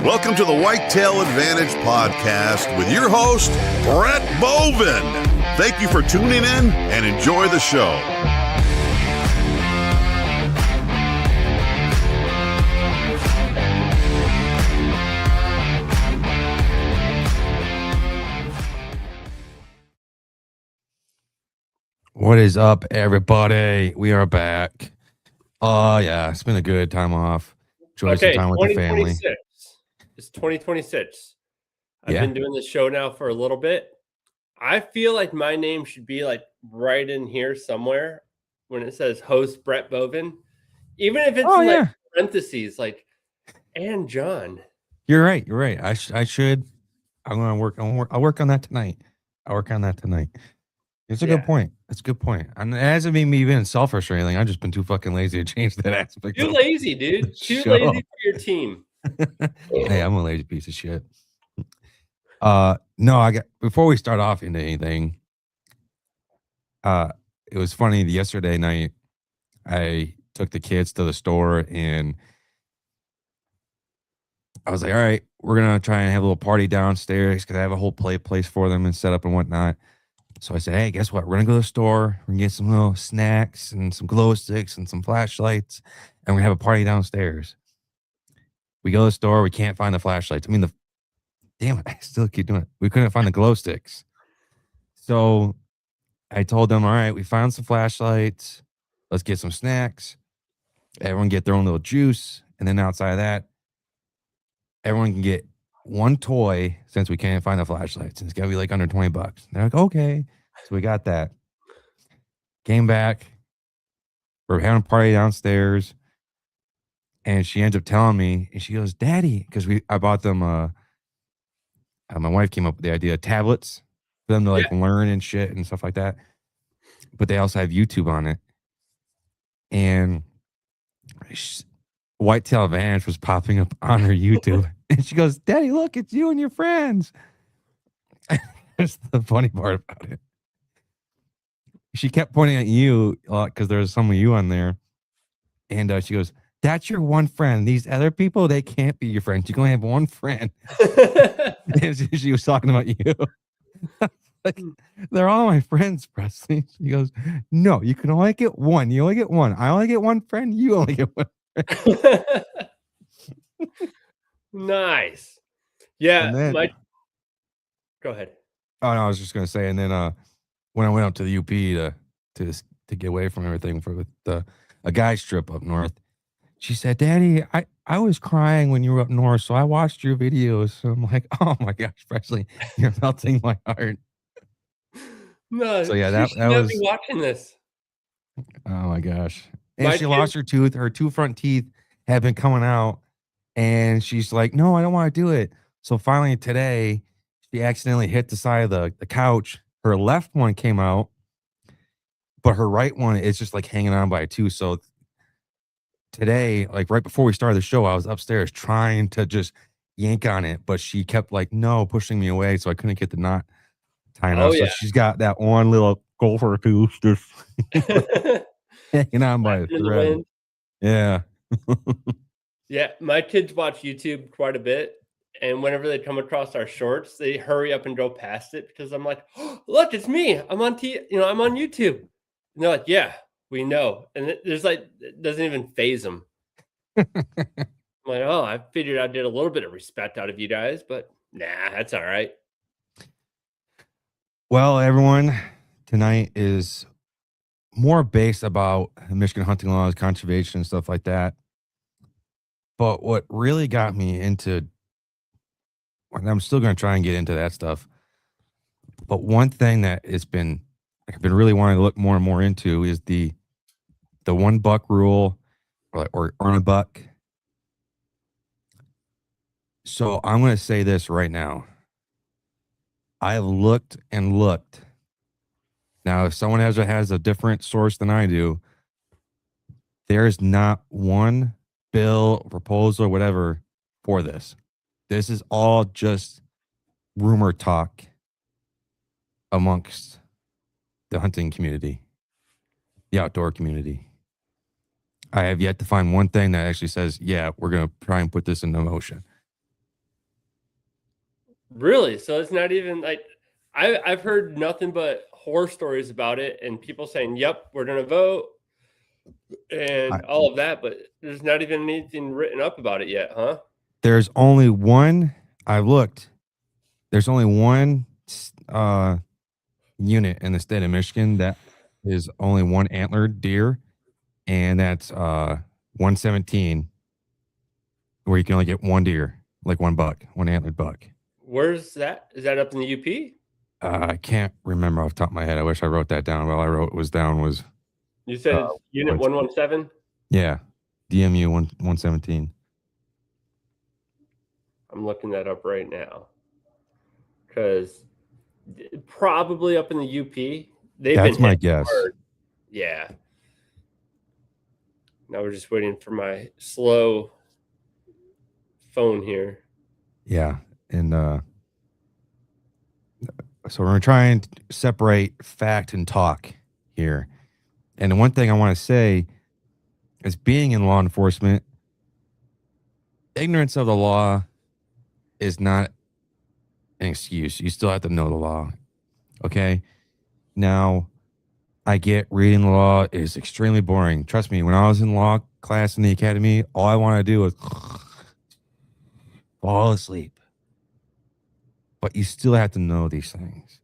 Welcome to the Whitetail Advantage podcast with your host, Brett Boven. Thank you for tuning in and enjoy the show. What is up, everybody? We are back. Yeah, it's been a good time off. Enjoy some time with the family. It's 2026. I've been doing this show now for a little bit. I feel like my name should be like right in here somewhere when it says host Brett Boven. Even if it's like parentheses, like, and John. You're right. I should. I'm gonna work. I'll work on that tonight. It's a good point. It's a good point. And it hasn't been me being selfish or anything. I've just been too fucking lazy to change that aspect. Too lazy, dude. Too lazy for your team. Hey, I'm a lazy piece of shit. No, before we start off into anything, it was funny. Yesterday night, I took the kids to the store and I was like, all right, we're gonna try and have a little party downstairs because I have a whole place for them and set up and whatnot. So I said, hey, guess what? We're going to go to the store. We're going to get some little snacks and some glow sticks and some flashlights. And we're going to have a party downstairs. We go to the store. We can't find the flashlights. Damn it. I still keep doing it. We couldn't find the glow sticks. So I told them, all right, we found some flashlights. Let's get some snacks. Everyone get their own little juice. And then outside of that, everyone can get one toy since we can't find the flashlights. And it's got to be like under $20. They're like, okay. So we got that. Came back. We're having a party downstairs. And she ends up telling me, and she goes, Daddy, because I bought them, my wife came up with the idea of tablets for them to like learn and shit and stuff like that. But they also have YouTube on it. And Whitetail Advantage was popping up on her YouTube. And she goes, Daddy, look, it's you and your friends. That's the funny part about it. She kept pointing at you because there's some of you on there. And she goes, that's your one friend. These other people, they can't be your friends. You can only have one friend. And she was talking about you. Like, they're all my friends, Presley. She goes, no, you can only get one. You only get one. I only get one friend. You only get one friend. Nice. Yeah. Then, Go ahead. Oh no, I was just gonna say, and then when I went up to the UP to get away from everything for a guy's trip up north, she said, Daddy, I was crying when you were up north, so I watched your videos. So I'm like, oh my gosh, Presley, you're melting my heart. No, so yeah, that was be watching this. Oh my gosh. And she lost her tooth, her two front teeth have been coming out. And she's like, no, I don't want to do it. So finally today, she accidentally hit the side of the couch. Her left one came out, but her right one is just like hanging on by a tooth. So today, like right before we started the show, I was upstairs trying to just yank on it, but she kept like, no, pushing me away. So I couldn't get the knot tying off. So she's got that one little gopher tooth just hanging on by a thread. Yeah. Yeah, my kids watch YouTube quite a bit, and whenever they come across our shorts, they hurry up and go past it because I'm like, oh, "Look, it's me! I'm on I'm on YouTube." And they're like, "Yeah, we know," and it doesn't even phase them. I'm like, "Oh, I figured I'd get a little bit of respect out of you guys, but nah, that's all right." Well, everyone, tonight is more based about Michigan hunting laws, conservation, and stuff like that. But what really got me into, and I'm still going to try and get into that stuff. But one thing that I've been really wanting to look more and more into is the one buck rule or earn a buck. So I'm going to say this right now. I've looked and looked. Now, if someone has a different source than I do, there's not one bill, proposal, whatever for this. This is all just rumor talk amongst the hunting community, the outdoor community. I have yet to find one thing that actually says, yeah, we're going to try and put this into motion. Really? So it's not even like I've heard nothing but horror stories about it and people saying, "Yep, we're gonna vote," and all of that, but there's not even anything written up about it yet, huh? There's only one. I looked. There's only one unit in the state of Michigan that is only one antlered deer, and that's 117, where you can only get one deer, like one buck, one antlered buck. Where's that? Is that up in the UP? I can't remember off the top of my head. I wish I wrote that down. All I wrote down was You said it's Unit 117? yeah, DMU 117. I'm looking that up right now. Because probably up in the UP. That's my guess. Hard. Yeah. Now we're just waiting for my slow phone here. Yeah, and so we're trying to separate fact and talk here. And the one thing I want to say is, being in law enforcement, ignorance of the law is not an excuse. You still have to know the law. Okay? Now, I get reading the law is extremely boring. Trust me, when I was in law class in the academy, all I wanted to do was fall asleep. But you still have to know these things.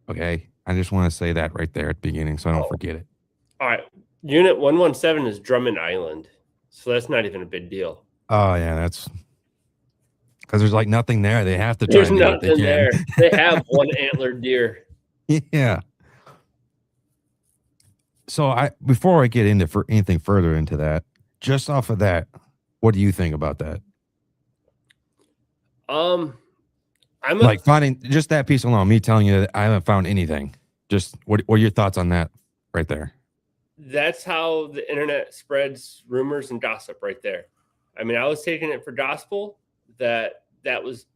Okay? I just want to say that right there at the beginning so I don't forget it. All right. Unit 117 is Drummond Island. So that's not even a big deal. Oh, yeah, that's because there's like nothing there. They have to try There's nothing there. They have one antlered deer. Yeah. So before I get into anything further into that, just off of that, what do you think about that? I'm like finding just that piece alone, me telling you that I haven't found anything. Just what are your thoughts on that right there? That's how the internet spreads rumors and gossip right there. I mean, I was taking it for gospel that was,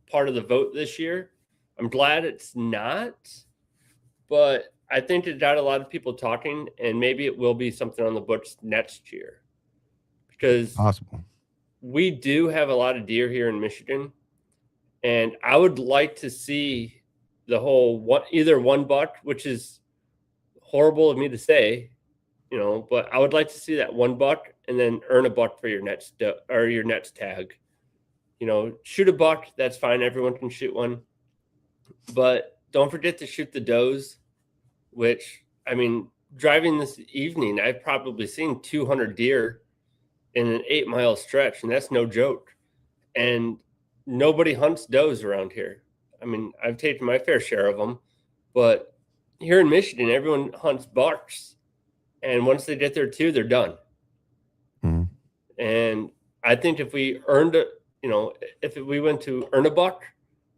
part of the vote this year. I'm glad it's not, but I think it got a lot of people talking, and maybe it will be something on the books next year, because possible. We do have a lot of deer here in Michigan, and I would like to see the whole either one buck, which is horrible of me to say, but I would like to see that one buck and then earn a buck for your next tag. Shoot a buck, that's fine. Everyone can shoot one, but don't forget to shoot the does, which, I mean, driving this evening, I've probably seen 200 deer in an 8-mile stretch, and that's no joke. And nobody hunts does around here. I mean, I've taken my fair share of them, but here in Michigan, everyone hunts bucks, and once they get there too, they're done. Mm-hmm. And I think if we earned it, if we went to earn a buck,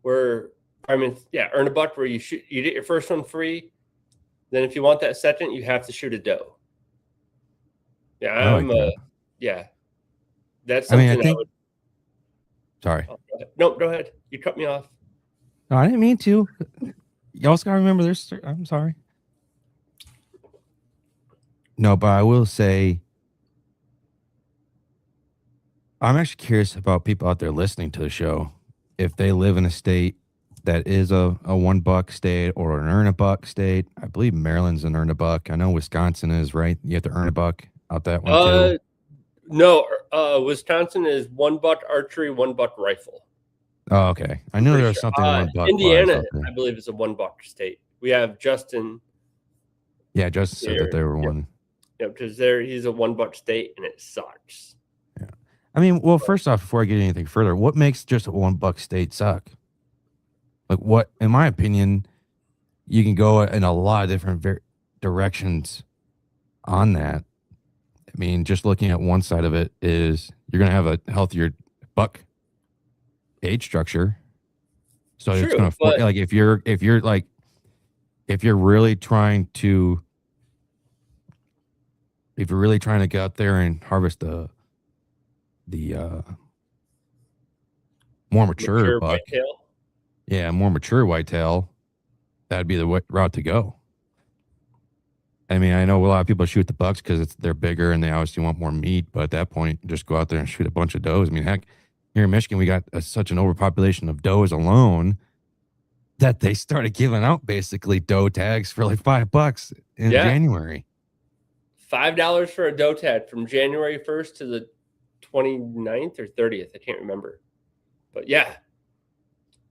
earn a buck where you get your first one free, then if you want that second, you have to shoot a doe. Yeah, yeah. That's something I would. Sorry. No, go ahead. You cut me off. No, I didn't mean to. You also got to remember this. I'm sorry. No, but I will say, I'm actually curious about people out there listening to the show. If they live in a state that is a one buck state or an earn a buck state. I believe Maryland's an earn a buck. I know Wisconsin is, right? You have to earn a buck out that one too. No, Wisconsin is one buck archery, one buck rifle. Oh, okay. I knew there was something one buck. Indiana, I believe, is a one buck state. We have Justin. Yeah, Justin said that they were one. Yeah, because he's a one buck state, and it sucks. Yeah. I mean, well, first off, before I get anything further, what makes just a one buck state suck? Like, what, in my opinion, you can go in a lot of different directions on that. I mean, just looking at one side of it is you're going to have a healthier buck age structure. So it's going to, like, if you're really trying to get out there and harvest the more mature buck, whitetail. Yeah, more mature whitetail, that'd be the route to go. I mean, I know a lot of people shoot the bucks because they're bigger and they obviously want more meat, but at that point, just go out there and shoot a bunch of does. I mean, heck, here in Michigan, we got such an overpopulation of does alone that they started giving out basically doe tags for like $5 in January. $5 for a doe tag from January 1st to the 29th or 30th. I can't remember. But yeah.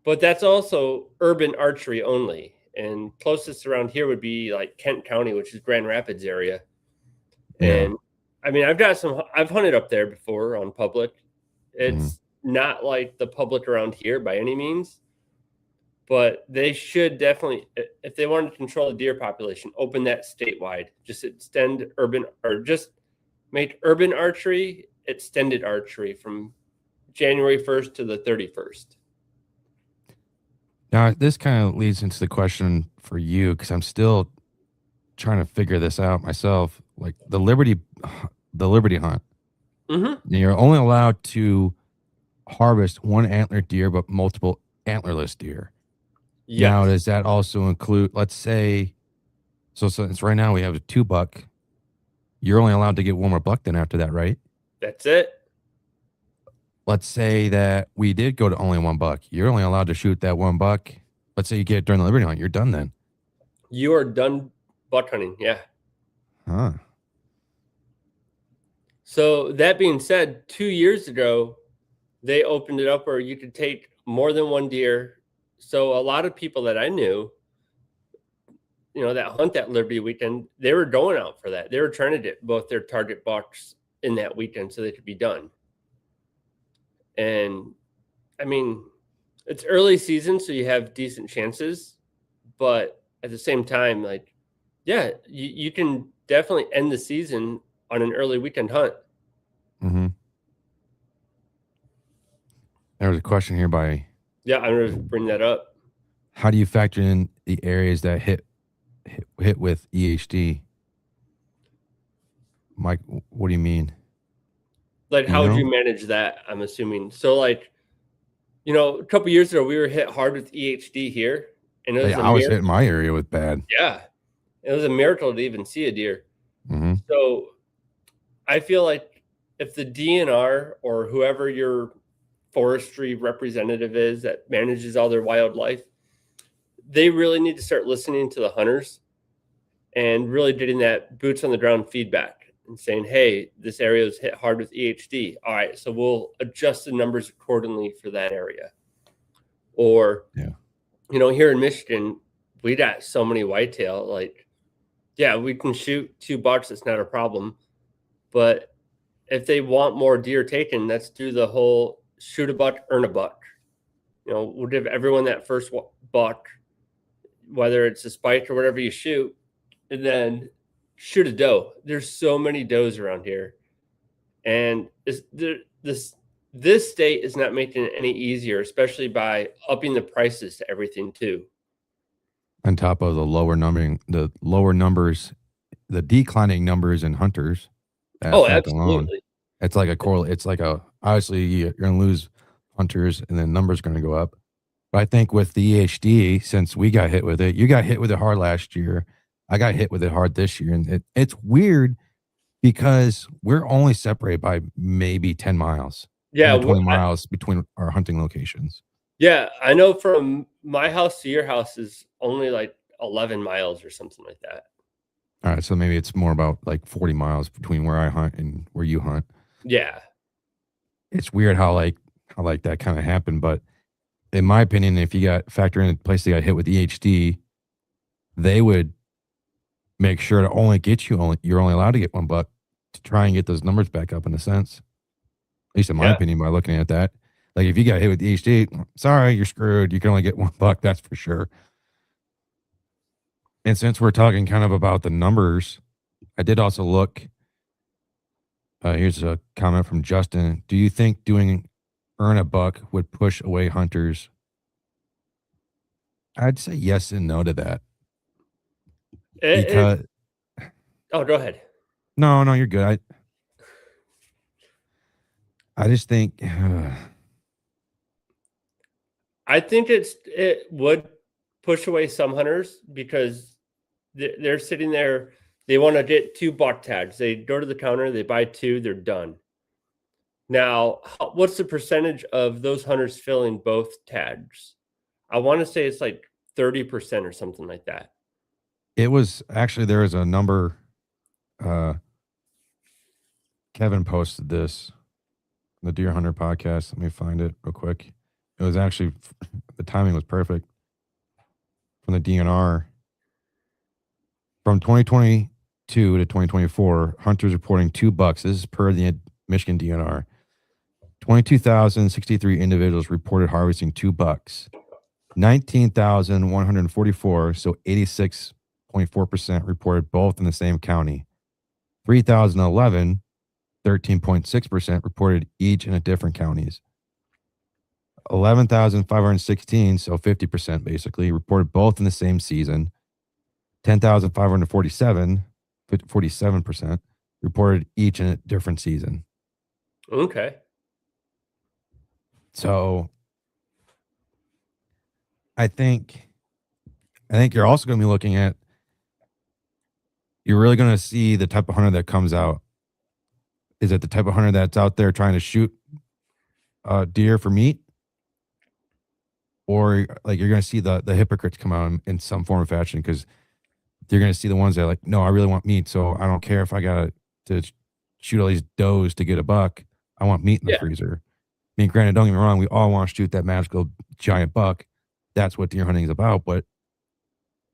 But that's also urban archery only. And closest around here would be like Kent County, which is Grand Rapids area. And I mean, I've hunted up there before on public. It's not like the public around here by any means, but they should definitely, if they want to control the deer population, open that statewide. Just extend urban, or just make urban archery extended archery from January 1st to the 31st. Now, this kind of leads into the question for you, because I'm still trying to figure this out myself. Like the Liberty hunt, you're only allowed to harvest one antlered deer, but multiple antlerless deer. Yes. Now, does that also include, let's say, so since right now we have a 2-buck, you're only allowed to get one more buck then after that, right? That's it. Let's say that we did go to only 1 buck. You're only allowed to shoot that 1 buck. Let's say you get it during the Liberty hunt. You're done then. You are done buck hunting. Yeah. Huh. So that being said, 2 years ago, they opened it up where you could take more than one deer. So a lot of people that I knew, that hunt that Liberty weekend, they were going out for that. They were trying to get both their target bucks in that weekend so they could be done. And I mean, it's early season, so you have decent chances, but at the same time, like, yeah, you can definitely end the season on an early weekend hunt. There was a question here by... Yeah, I'm going to bring that up. How do you factor in the areas that hit with EHD? Mike, what do you mean? Like, how would you manage that? I'm assuming. So, like, a couple years ago, we were hit hard with EHD here. And it was I was hit in my area with bad. Yeah. It was a miracle to even see a deer. So I feel like if the DNR or whoever your forestry representative is that manages all their wildlife, they really need to start listening to the hunters and really getting that boots on the ground feedback and saying, hey, this area is hit hard with EHD. All right, so we'll adjust the numbers accordingly for that area. Or, here in Michigan, we got so many whitetail. Like, yeah, we can shoot 2 bucks. It's not a problem. But if they want more deer taken, let's do the whole shoot a buck, earn a buck. We'll give everyone that first buck, whether it's a spike or whatever you shoot, and then shoot a doe. There's so many does around here. And this state is not making it any easier, especially by upping the prices to everything too. On top of the lower numbers, the declining numbers in hunters. Absolutely. Alone, it's like obviously you're going to lose hunters and then numbers going to go up. But I think with the EHD, since we got hit with it, you got hit with it hard last year. I got hit with it hard this year. And it's weird because we're only separated by maybe 10 miles. Yeah. 20 miles between our hunting locations. Yeah. I know from my house to your house is only like 11 miles or something like that. All right. So maybe it's more about like 40 miles between where I hunt and where you hunt. Yeah. It's weird how that kind of happened. But in my opinion, if you factor in the place they got hit with EHD, they would make sure to only get you're only allowed to get 1 buck to try and get those numbers back up in a sense. At least in my opinion, by looking at that. Like if you got hit with EHD, sorry, you're screwed. You can only get 1 buck, that's for sure. And since we're talking kind of about the numbers, I did also look. Here's a comment from Justin. Do you think doing earn a buck would push away hunters? I'd say yes and no to that. Because go ahead. No, you're good. I just think I think it would push away some hunters because they're sitting there. They want to get 2 buck tags. They go to the counter, they buy 2, they're done. Now, what's the percentage of those hunters filling both tags? I want to say it's like 30% or something like that. It was actually, there was a number. Kevin posted this, the Deer Hunter podcast. Let me find it real quick. It was actually, the timing was perfect from the DNR. From 2022 to 2024, hunters reporting 2 bucks. This is per the Michigan DNR. 22,063 individuals reported harvesting 2 bucks. 19,144, so 86.4% reported both in the same county. 3,011, 13.6% reported each in a different counties. 11,516, so 50% basically, reported both in the same season. 10,547, 47% reported each in a different season. Okay. So I think you're also going to be looking at, you're really going to see the type of hunter that comes out. Is it the type of hunter that's out there trying to shoot deer for meat? Or like you're going to see the hypocrites come out in some form or fashion, because you're going to see the ones that are like, no, I really want meat, so I don't care if I got to shoot all these does to get a buck. I want meat in the freezer. I mean, granted, don't get me wrong, we all want to shoot that magical giant buck. That's what deer hunting is about. But,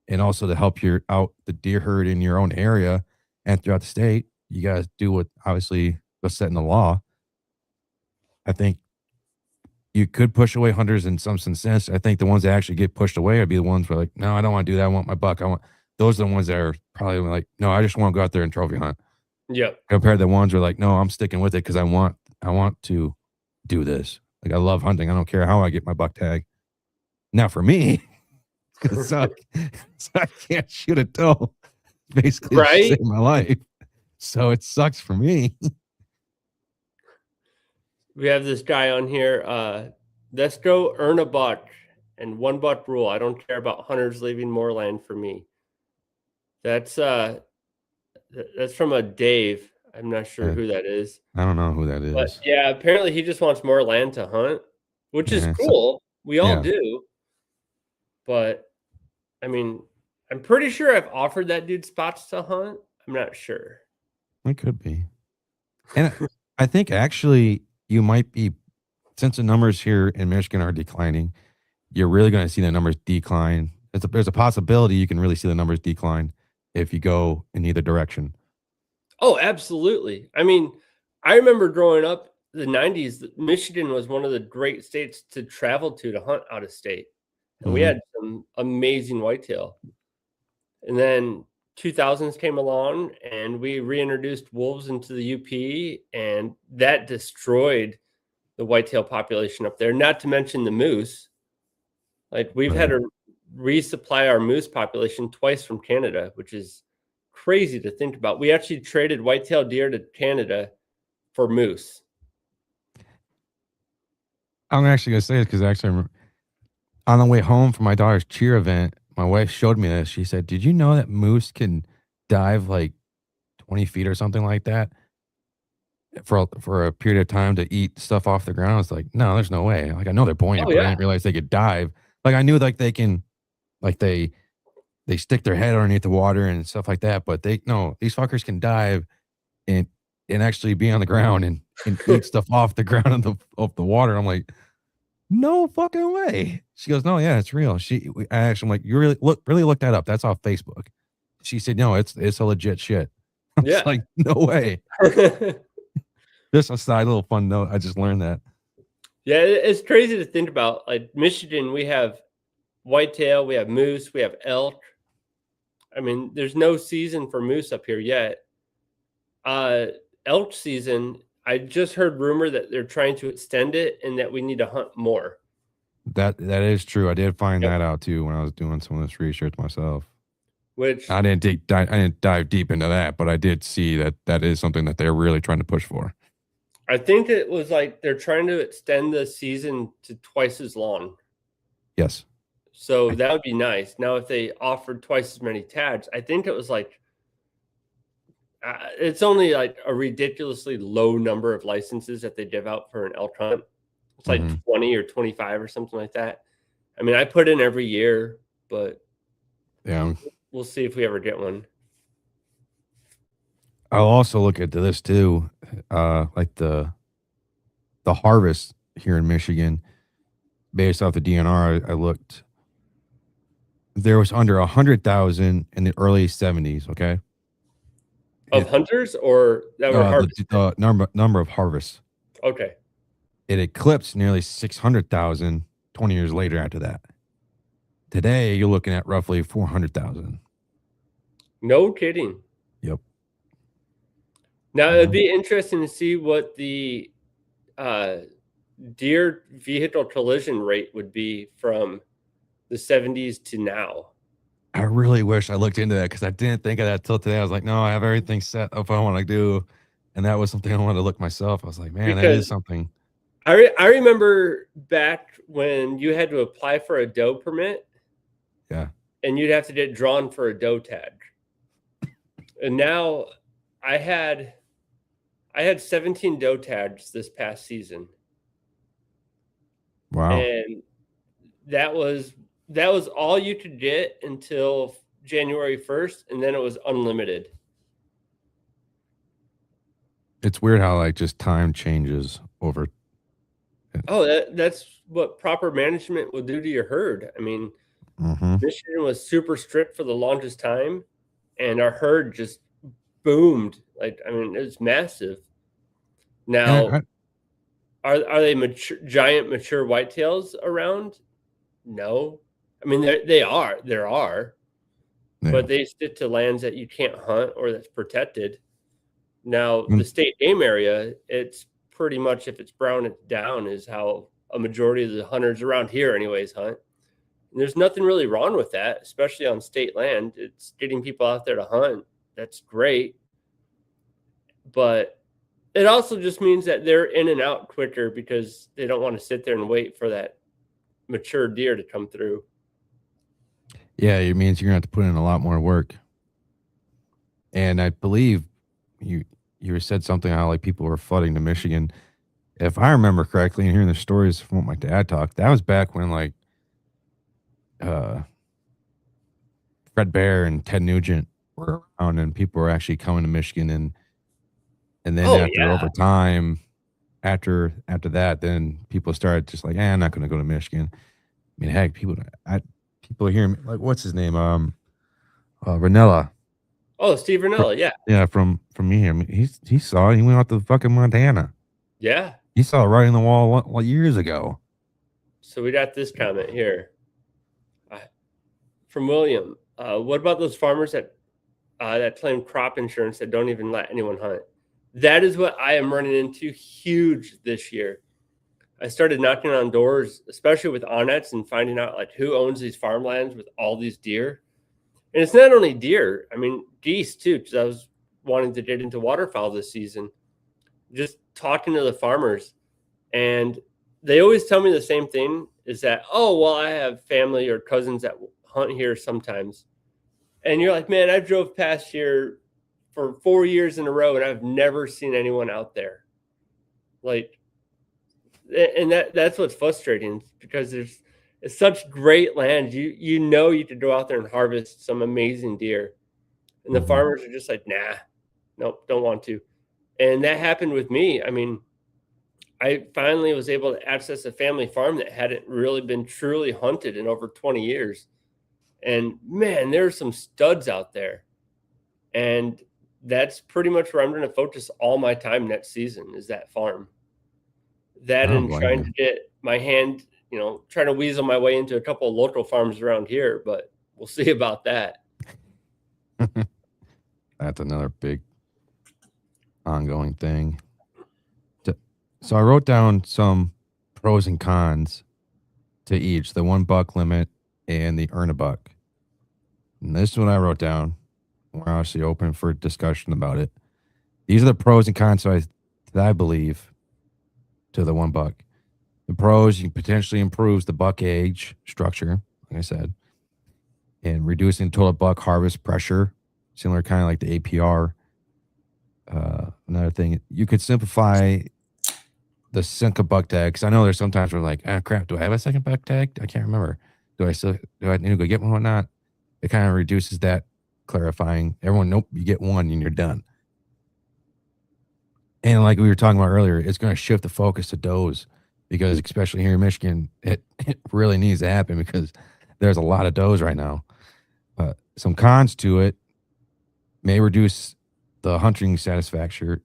and also to help out the deer herd in your own area and throughout the state, you guys do what obviously was set in the law. I think you could push away hunters in some sense. I think the ones that actually get pushed away would be the ones where like, no, I don't want to do that. I want my buck. Those are the ones that are probably like, no, I just want to go out there and trophy hunt. Yep. Compared to the ones who are like, no, I'm sticking with it because I want to do this. Like, I love hunting. I don't care how I get my buck tag. Now for me, it's gonna suck. So I can't shoot a doe. Basically, right? Save my life. So it sucks for me. We have this guy on here. Let's go earn a buck and 1 buck rule. I don't care about hunters leaving more land for me. That's from a Dave. I'm not sure who that is. I don't know who that is. But yeah, apparently he just wants more land to hunt, which is cool. We all do. But I mean, I'm pretty sure I've offered that dude spots to hunt. I'm not sure. It could be. And I think actually you might be, since the numbers here in Michigan are declining, you're really going to see the numbers decline. There's a possibility you can really see the numbers decline if you go in either direction. Oh, absolutely. I mean, I remember growing up the 90s, Michigan was one of the great states to travel to hunt out of state. And we had some amazing whitetail. And then 2000s came along and we reintroduced wolves into the UP, and that destroyed the whitetail population up there, not to mention the moose. Like, we've had to resupply our moose population twice from Canada, which is crazy to think about. We actually traded whitetail deer to Canada for moose. I'm actually going to say this because actually on the way home from my daughter's cheer event, my wife showed me this. She said, did you know that moose can dive like 20 feet or something like that for a period of time to eat stuff off the ground? I was like, no, there's no way. Like, I know they're buoyant, but I didn't realize they could dive. Like, I knew like they can, like they stick their head underneath the water and stuff like that, but these fuckers can dive and actually be on the ground and eat stuff off the ground of the water. I'm like, no fucking way. She goes, no, yeah, it's real. I'm like, you really look that up. That's off Facebook. She said, no, it's a legit shit. I was like, no way. Just a side little fun note. I just learned that. Yeah, it's crazy to think about. Like, Michigan, we have whitetail, we have moose, we have elk. I mean, there's no season for moose up here yet. Elk season, I just heard rumor that they're trying to extend it and that we need to hunt more. That is true. I did find that out too when I was doing some of this research myself. Which I didn't dive deep into that, but I did see that is something that they're really trying to push for. I think it was like they're trying to extend the season to twice as long. Yes. So that would be nice. Now, if they offered twice as many tags, I think it was like, It's only like a ridiculously low number of licenses that they give out for an elk hunt. It's like 20 or 25 or something like that. I mean, I put in every year, but yeah, we'll see if we ever get one. I'll also look at this too, like the harvest here in Michigan, based off the DNR. I looked. There was under 100,000 in the early 70s. Okay, Of hunters or that were harvested? The number of harvests. Okay. It eclipsed nearly 600,000 20 years later after that. Today, you're looking at roughly 400,000. No kidding. Yep. Now, it'd be interesting to see what the deer vehicle collision rate would be from the 70s to now. I really wish I looked into that because I didn't think of that till today. I was like, no, I have everything set up I want to do. And that was something I wanted to look myself. I was like, man, that is something. I remember back when you had to apply for a doe permit. Yeah. And you'd have to get drawn for a doe tag. And now I had 17 doe tags this past season. Wow. And that was all you could get until January 1st, and then it was unlimited. It's weird how like just time changes over. Oh, that's what proper management will do to your herd. I mean, Michigan was super strict for the longest time, and our herd just boomed. Like, I mean, it's massive. Now, are they giant mature whitetails around? No. I mean, there are, but they stick to lands that you can't hunt or that's protected. Now, the state game area, it's pretty much, if it's brown, it's down, is how a majority of the hunters around here anyways hunt. And there's nothing really wrong with that, especially on state land. It's getting people out there to hunt. That's great. But it also just means that they're in and out quicker because they don't want to sit there and wait for that mature deer to come through. Yeah, it means you're going to have to put in a lot more work. And I believe you said something how like people were flooding to Michigan. If I remember correctly, and hearing the stories from what my dad talked, that was back when like Fred Bear and Ted Nugent were around, and people were actually coming to Michigan, and then over time, after that, then people started just like, I'm not going to go to Michigan. I mean, heck, people are hearing like, what's his name? Ranella. Oh, Steve Ranella, yeah. Yeah, from me. I mean, he went out to fucking Montana. Yeah. He saw it right in the wall years ago. So we got this comment here from William. What about those farmers that claim crop insurance that don't even let anyone hunt? That is what I am running into huge this year. I started knocking on doors, especially with onnets, and finding out like who owns these farmlands with all these deer. And it's not only deer, I mean, geese too, because I was wanting to get into waterfowl this season. Just talking to the farmers, and they always tell me the same thing, is that, oh, well, I have family or cousins that hunt here sometimes. And you're like, man, I've drove past here for 4 years in a row, and I've never seen anyone out there. Like, and that's what's frustrating, because it's such great land. You know you could go out there and harvest some amazing deer. And the farmers are just like, nah, nope, don't want to. And that happened with me. I mean, I finally was able to access a family farm that hadn't really been truly hunted in over 20 years. And man, there's some studs out there. And that's pretty much where I'm going to focus all my time next season, is that farm. That and trying to get my hand, trying to weasel my way into a couple of local farms around here, but we'll see about that. That's another big ongoing thing. So I wrote down some pros and cons to each, the $1 limit and the earn a buck. And this is what I wrote down. We're obviously open for discussion about it. These are the pros and cons that I believe to the $1. The pros, you potentially improves the buck age structure, like I said, and reducing total buck harvest pressure, similar kind of like the APR. Another thing, you could simplify the second buck tag, because I know there's sometimes we're like, ah, crap, do I have a second buck tag? I can't remember. Do I need to go get one or not? It kind of reduces that clarifying. Everyone, nope, you get one and you're done. And like we were talking about earlier, it's going to shift the focus to does, because especially here in Michigan, it really needs to happen because there's a lot of does right now. Some cons to it may reduce the hunting satisfaction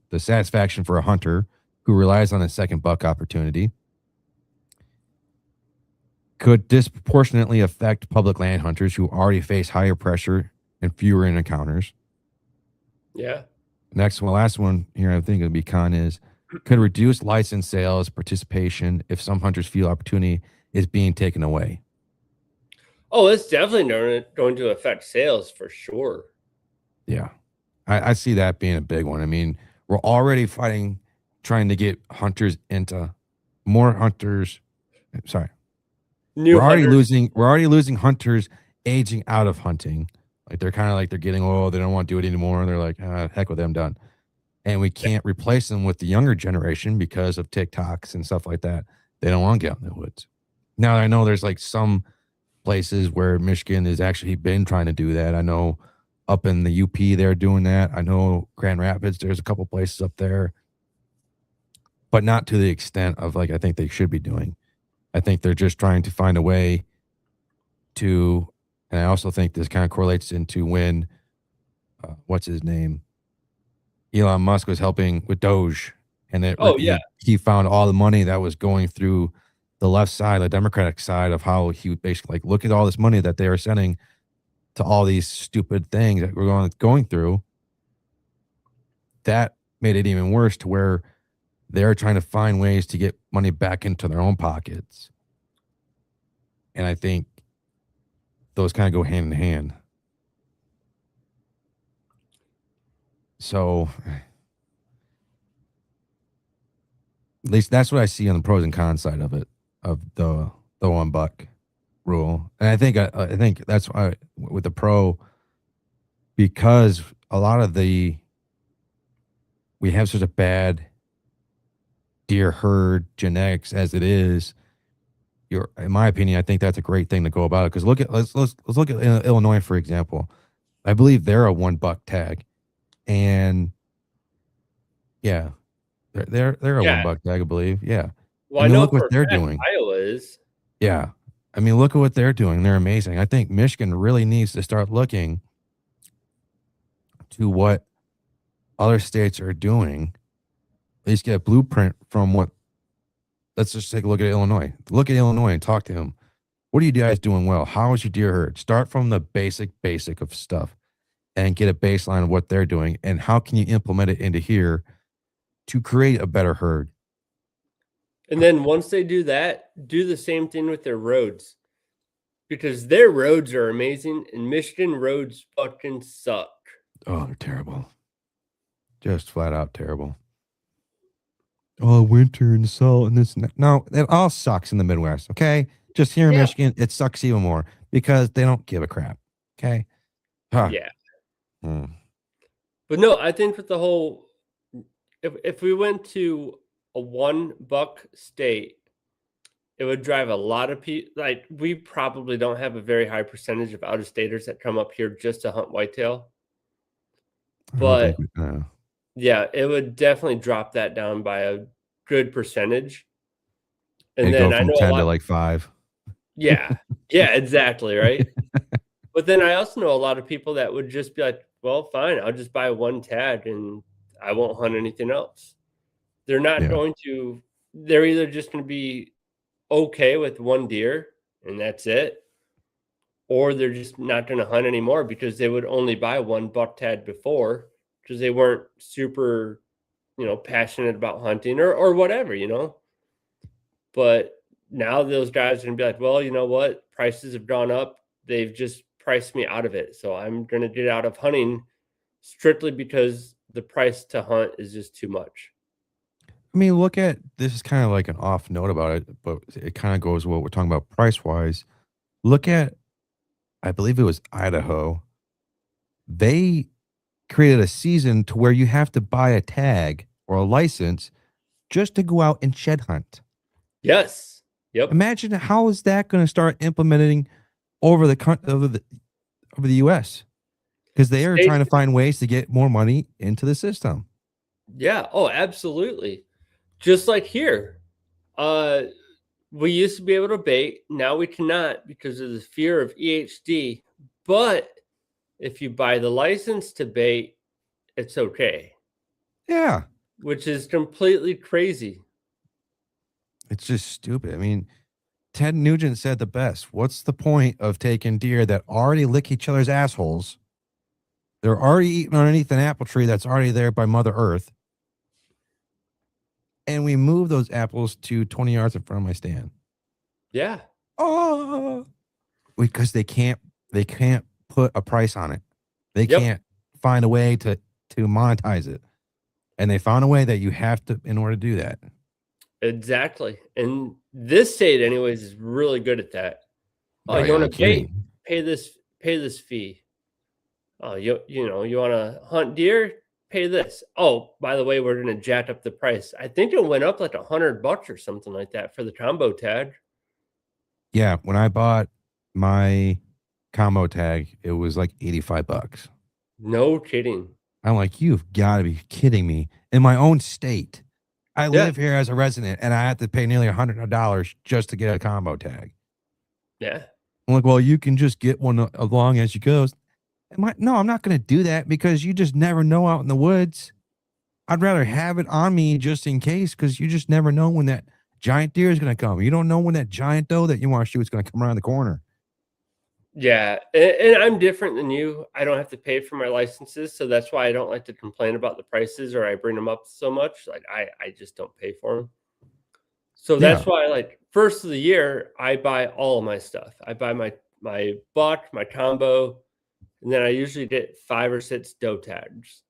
for a hunter who relies on a second buck opportunity. Could disproportionately affect public land hunters who already face higher pressure and fewer encounters. Yeah. Last one here, I think it'll be con is, could reduce license sales participation if some hunters feel opportunity is being taken away. Oh, it's definitely going to affect sales for sure. Yeah. I see that being a big one. I mean, we're already trying to get hunters into more hunters. Sorry. We're already losing hunters aging out of hunting. Like they're kind of like they're getting old. They don't want to do it anymore. They're like, heck with them, done. And we can't replace them with the younger generation because of TikToks and stuff like that. They don't want to get out in the woods. Now, I know there's like some places where Michigan has actually been trying to do that. I know up in the UP, they're doing that. I know Grand Rapids, there's a couple places up there, but not to the extent of like I think they should be doing. I think they're just trying to find a way to, and I also think this kind of correlates into when, what's his name? Elon Musk was helping with Doge, and he found all the money that was going through the left side, the Democratic side, of how he would basically like, look at all this money that they are sending to all these stupid things that we're going through. That made it even worse to where they're trying to find ways to get money back into their own pockets. And I think those kind of go hand in hand. So at least that's what I see on the pros and cons side of it, of the $1 rule. And I think that's why with the pro, because a lot of we have such a bad deer herd genetics as it is. In my opinion, I think that's a great thing to go about it. Because let's look at Illinois, for example. I believe they're a $1 tag, and yeah, they're a $1 tag, I believe. Yeah. Well, I know look what they're doing. Iowa is. Yeah. I mean, look at what they're doing. They're amazing. I think Michigan really needs to start looking to what other states are doing. At least get a blueprint from what. Let's just take a look at Illinois. Look at Illinois and talk to him. What are you guys doing well? How is your deer herd? Start from the basic of stuff and get a baseline of what they're doing. And how can you implement it into here to create a better herd? And then once they do that, do the same thing with their roads, because their roads are amazing and Michigan roads fucking suck. Oh, they're terrible. Just flat out terrible. Oh, winter and salt and this. No, it all sucks in the Midwest. Okay. Just here in Michigan, it sucks even more because they don't give a crap. Okay. Huh. Yeah. But no, I think with the whole, if we went to a $1 state, it would drive a lot of people. Like, we probably don't have a very high percentage of out-of-staters that come up here just to hunt whitetail. But yeah, it would definitely drop that down by a good percentage. And then go from 10 to like 5. Yeah. Yeah, exactly. Right. But then I also know a lot of people that would just be like, well, fine, I'll just buy one tag and I won't hunt anything else. They're not going to, they're either just going to be okay with one deer and that's it, or they're just not going to hunt anymore because they would only buy $1 tag before because they weren't super, passionate about hunting or whatever, But now those guys are going to be like, well, you know what? Prices have gone up. They've just priced me out of it. So I'm going to get out of hunting strictly because the price to hunt is just too much. I mean, look at, this is kind of like an off note about it, but it kind of goes what we're talking about price wise. Look at, I believe it was Idaho. They created a season to where you have to buy a tag or a license just to go out and shed hunt. Yes. Yep. Imagine how is that going to start implementing over the U.S. because they are trying to find ways to get more money into the system. Yeah. Oh, absolutely. Just like here. We used to be able to bait. Now we cannot because of the fear of EHD. But if you buy the license to bait, it's okay. Yeah. Which is completely crazy. It's just stupid. I mean, Ted Nugent said the best. What's the point of taking deer that already lick each other's assholes? They're already eating underneath an apple tree that's already there by Mother Earth. And we move those apples to 20 yards in front of my stand. Yeah. Oh, because they can't put a price on it. They can't find a way to monetize it. And they found a way that you have to in order to do that. Exactly. And this state anyways is really good at that. Oh, you want to bait? Pay this fee. Oh, you want to hunt deer? Pay this. Oh, by the way, we're going to jack up the price. I think it went up like $100 or something like that for the combo tag. Yeah, when I bought my combo tag, it was like $85. No kidding. I'm like, you've got to be kidding me. In my own state, I live here as a resident, and I have to pay nearly $100 just to get a combo tag. Yeah. I'm like, well, you can just get one along as you go. No, I'm not going to do that because you just never know out in the woods. I'd rather have it on me just in case because you just never know when that giant deer is going to come. You don't know when that giant doe that you want to shoot is going to come around the corner. Yeah, and I'm different than you. I don't have to pay for my licenses, so that's why I don't like to complain about the prices or I bring them up so much. Like I just don't pay for them. So that's why, like, first of the year, I buy all of my stuff. I buy my buck, my combo, and then I usually get 5 or 6 doe tags.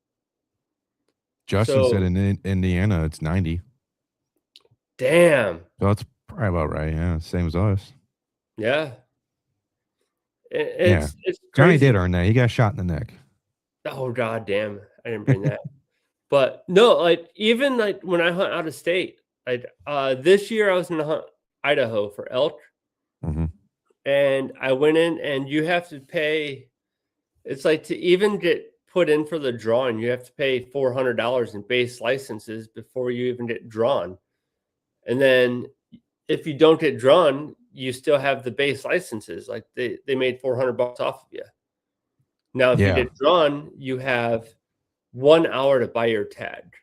Justin said in Indiana it's 90. Damn. So that's probably about right. Yeah, same as us. Yeah. It's crazy. Johnny did earn that. He got shot in the neck. Oh, god damn. I didn't bring that. But no, like, even like when I hunt out of state, like this year I was in Idaho for elk. Mm-hmm. And I went in and you have to pay. It's like to even get put in for the drawing, you have to pay $400 in base licenses before you even get drawn. And then if you don't get drawn, you still have the base licenses. Like they made $400 off of you. Now, if you get drawn, you have 1 hour to buy your tag.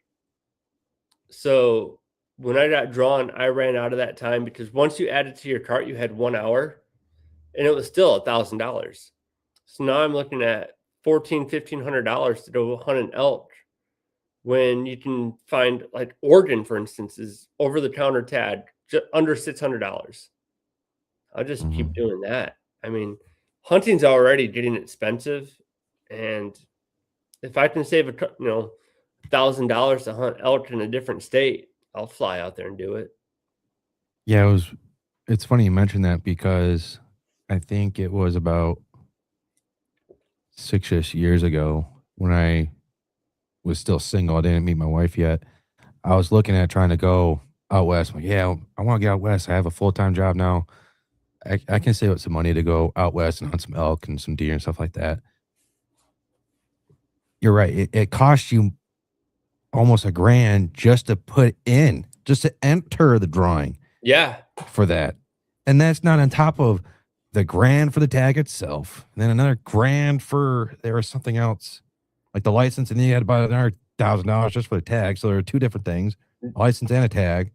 So when I got drawn, I ran out of that time because once you add it to your cart, you had 1 hour and it was still $1,000. So now I'm looking at $1,500 to go hunt an elk when you can find, like, Oregon, for instance, is over-the-counter tag under $600. I'll just keep doing that. I mean, hunting's already getting expensive, and if I can save $1,000 to hunt elk in a different state, I'll fly out there and do it. Yeah, it's funny you mentioned that because I think it was about 6-ish years ago when I was still single. I didn't meet my wife yet. I was looking at trying to go out west. I'm like, yeah, I want to get out west. I have a full-time job now. I can save up some money to go out west and hunt some elk and some deer and stuff like that. You're right. It costs you almost $1,000 just to enter the drawing. Yeah. For that. And that's not on top of the $1,000 for the tag itself. And then another $1,000 for there was something else. Like the license, and then you had to buy another $1,000 just for the tag. So there are two different things, a license and a tag.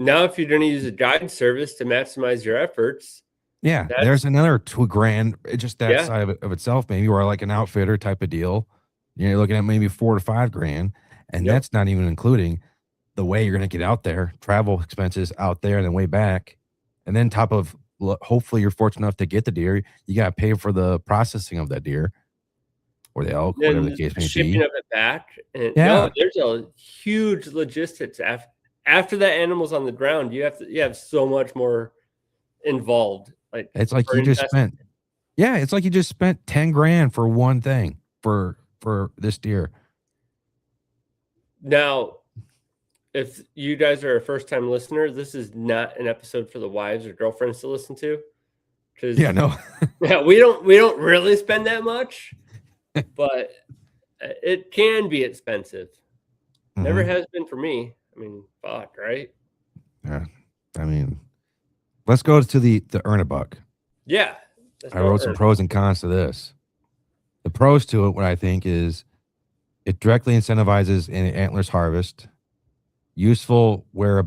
Now, if you're going to use a guide service to maximize your efforts, there's another $2,000, just that side of itself, maybe, or like an outfitter type of deal. You're looking at maybe $4,000 to $5,000, and that's not even including the way you're going to get out there, travel expenses out there, and then way back, and then top of hopefully you're fortunate enough to get the deer, you got to pay for the processing of that deer. Or the elk, whatever the case may be. Shipping of it back. And there's a huge logistics after that animal's on the ground. You have so much more involved. Like it's like you just spent, it's like you just spent $10,000 for one thing for for this deer. Now, if you guys are a first-time listener, this is not an episode for the wives or girlfriends to listen to. Yeah, no. Yeah, we don't really spend that much, but it can be expensive. Never has been for me. I mean, fuck, right? Yeah. I mean, let's go to the earn a buck. Yeah. I wrote some pros and cons to this. The pros to it, what I think is it directly incentivizes an antlers harvest. Useful where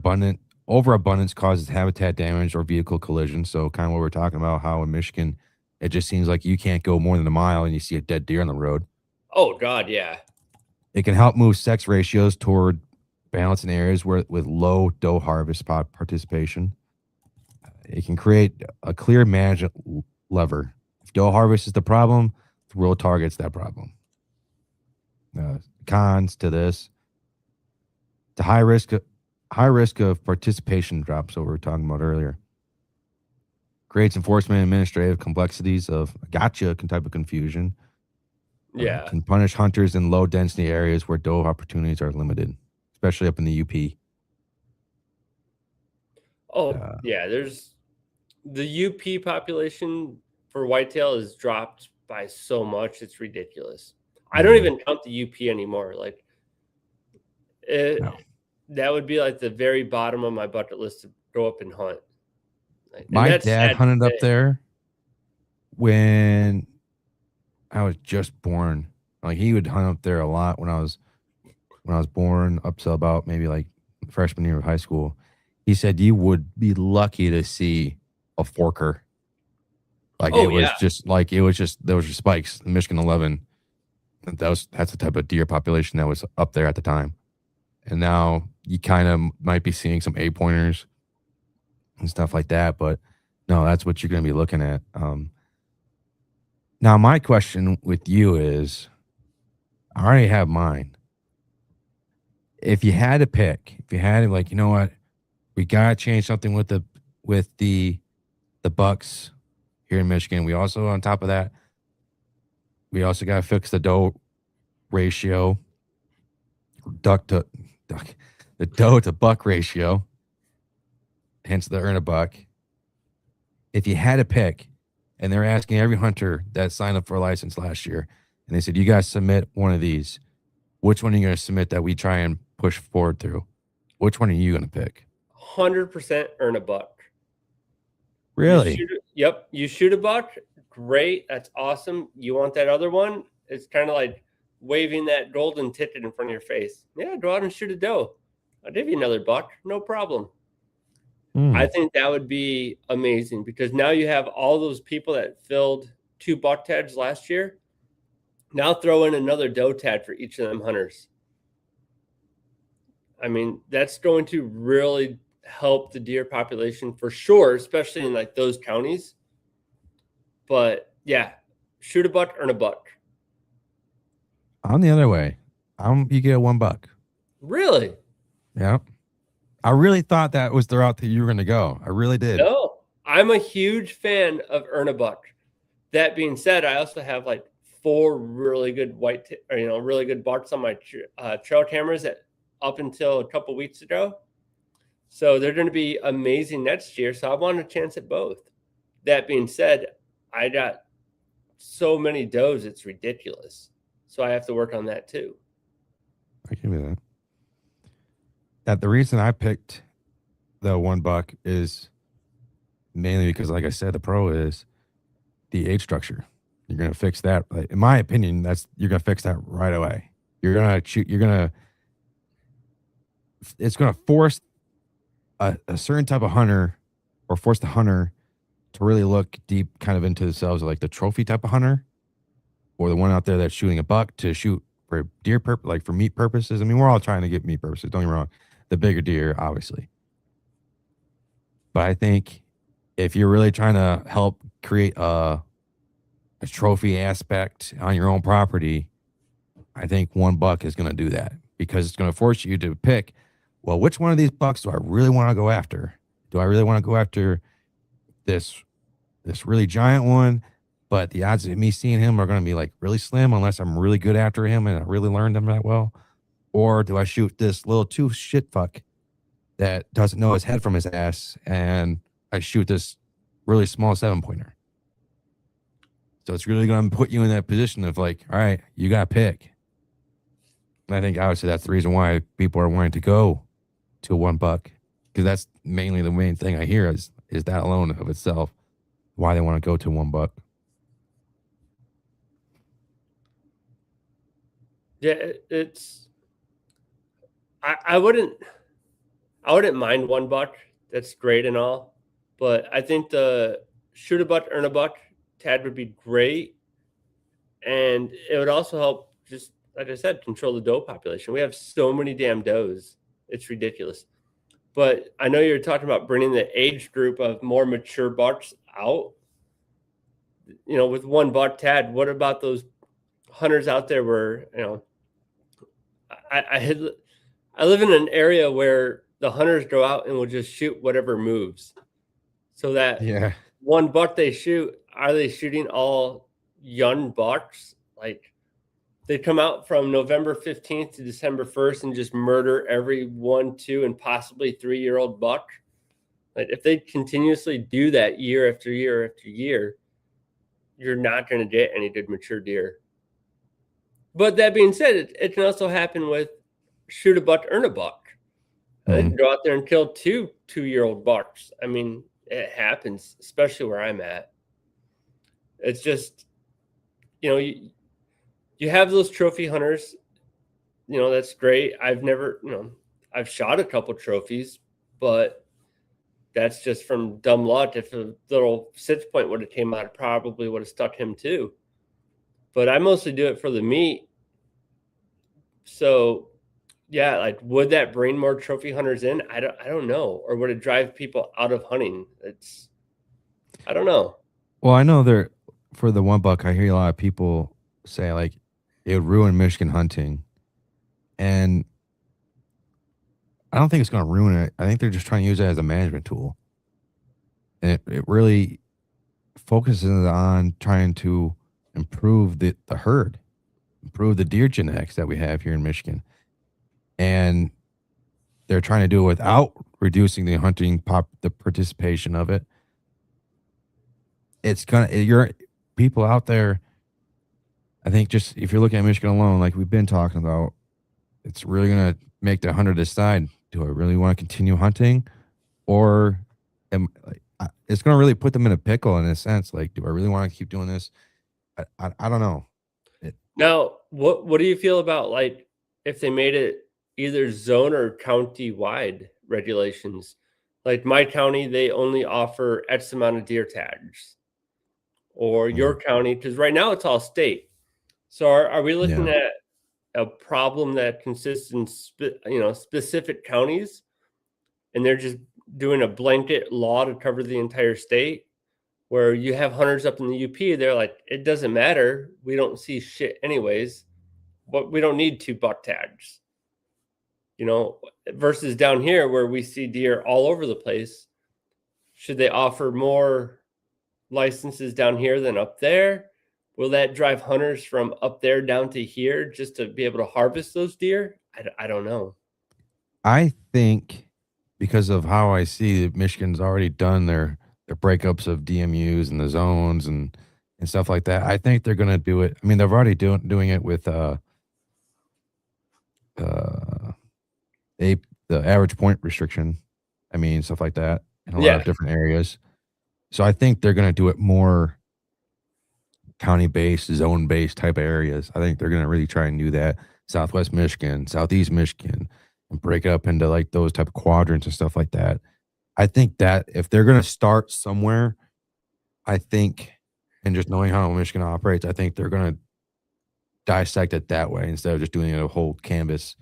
overabundance causes habitat damage or vehicle collision. So kind of what we're talking about, how in Michigan, it just seems like you can't go more than a mile and you see a dead deer on the road. Oh, God, yeah. It can help move sex ratios toward balance in areas with low doe harvest participation. It can create a clear management lever. If doe harvest is the problem, the road targets that problem. Cons to this: the high risk of participation drops, what we were talking about earlier. Creates enforcement and administrative complexities of gotcha type of confusion. Yeah. Can punish hunters in low density areas where doe opportunities are limited, especially up in the UP. Oh, yeah. There's the UP population for whitetail is dropped by so much. It's ridiculous. I don't even count the UP anymore. Like that would be like the very bottom of my bucket list to go up and hunt. Like, my dad hunted up there when I was just born. Like he would hunt up there a lot when I was born, up to about maybe like freshman year of high school. He said you would be lucky to see a forker. Like there was just spikes in Michigan 11. That's the type of deer population that was up there at the time. And now you kind of might be seeing some 8-pointers and stuff like that, but no, that's what you're going to be looking at. Now my question with you is, I already have mine. If you had to pick, if you had to, like, you know what, we got to change something with the bucks here in Michigan. We also, on top of that, we also got to fix the doe ratio, the doe to buck ratio, hence the earn a buck. If you had to pick, and they're asking every hunter that signed up for a license last year, and they said, you guys submit one of these, which one are you going to submit that we try and push forward through? Which one are you going to pick? 100% earn a buck. Really? Yep. You shoot a buck. Great. That's awesome. You want that other one? It's kind of like waving that golden ticket in front of your face. Yeah, go out and shoot a doe. I'll give you another buck. No problem. I think that would be amazing because now you have all those people that filled 2 buck tags last year. Now throw in another doe tag for each of them hunters. I mean, that's going to really help the deer population for sure, especially in like those counties. But yeah, shoot a buck, earn a buck. I'm the other way. You get $1. Really? Yeah. I really thought that was the route that you were going to go. I really did. No, I'm a huge fan of earn a buck. That being said, I also have like 4 really good really good bucks on my trail cameras that up until a couple weeks ago. So they're going to be amazing next year. So I want a chance at both. That being said, I got so many does, it's ridiculous. So I have to work on that too. I give you that. The reason I picked the $1 is mainly because, like I said, the pro is the age structure. You're going to fix that. Like, in my opinion, you're going to fix that right away. It's going to force a certain type of hunter, or force the hunter to really look deep kind of into themselves, like the trophy type of hunter, or the one out there that's shooting a buck to shoot for deer like for meat purposes. I mean, we're all trying to get meat purposes. Don't get me wrong. The bigger deer, obviously. But I think if you're really trying to help create a trophy aspect on your own property, I think $1 is going to do that, because it's going to force you to pick, well, which one of these bucks do I really want to go after? Do I really want to go after this really giant one, but the odds of me seeing him are going to be like really slim unless I'm really good after him and I really learned him that well. Or do I shoot this little two shit fuck that doesn't know his head from his ass, and I shoot this really small 7-pointer? So it's really going to put you in that position of like, all right, you got to pick. And I think obviously that's the reason why people are wanting to go to $1, because that's mainly the main thing I hear is that alone of itself why they want to go to $1. Yeah, it's. I wouldn't mind $1. That's great and all, but I think the shoot a buck, earn a buck tag would be great, and it would also help. Just like I said, control the doe population. We have so many damn does, it's ridiculous. But I know you're talking about bringing the age group of more mature bucks out. With $1 tag, what about those hunters out there where I live in an area where the hunters go out and will just shoot whatever moves. So that $1 they shoot, are they shooting all young bucks? Like they come out from November 15th to December 1st and just murder every 1, 2, and possibly 3-year-old buck. Like if they continuously do that year after year after year, you're not going to get any good mature deer. But that being said, it can also happen with shoot a buck, earn a buck. And go out there and kill 2-year-old bucks. I mean, it happens, especially where I'm at. It's just, you have those trophy hunters. That's great. I've shot a couple trophies, but that's just from dumb luck. If a little 6-point would have came out, it probably would have stuck him too. But I mostly do it for the meat. So, yeah, like would that bring more trophy hunters in? I don't know. Or would it drive people out of hunting? I don't know. Well, I know for the $1, I hear a lot of people say like it would ruin Michigan hunting, and I don't think it's going to ruin it. I think they're just trying to use it as a management tool, and it really focuses on trying to improve the herd, improve the deer genetics that we have here in Michigan. And they're trying to do it without reducing the hunting the participation of it. It's you're people out there. I think just if you're looking at Michigan alone, like we've been talking about, it's really going to make the hunter decide: do I really want to continue hunting, or it's going to really put them in a pickle in a sense. Like, do I really want to keep doing this? I don't know. Now, what do you feel about like if they made it either zone or county wide regulations? Like my county, they only offer X amount of deer tags, or your county, because right now it's all state. So are we looking at a problem that consists in specific counties, and they're just doing a blanket law to cover the entire state? Where you have hunters up in the UP, they're like, it doesn't matter. We don't see shit anyways, but we don't need 2 buck tags. Versus down here where we see deer all over the place. Should they offer more licenses down here than up there? Will that drive hunters from up there down to here just to be able to harvest those deer? I don't know. I think because of how I see that Michigan's already done their breakups of DMUs and the zones and stuff like that, I think they're going to do it. I mean, they're already doing it with the average point restriction. I mean, stuff like that in a lot of different areas. So I think they're going to do it more county-based, zone-based type of areas. I think they're going to really try and do that. Southwest Michigan, Southeast Michigan, and break it up into like those type of quadrants and stuff like that. I think that if they're going to start somewhere, I think, and just knowing how Michigan operates, I think they're going to dissect it that way instead of just doing a whole canvas.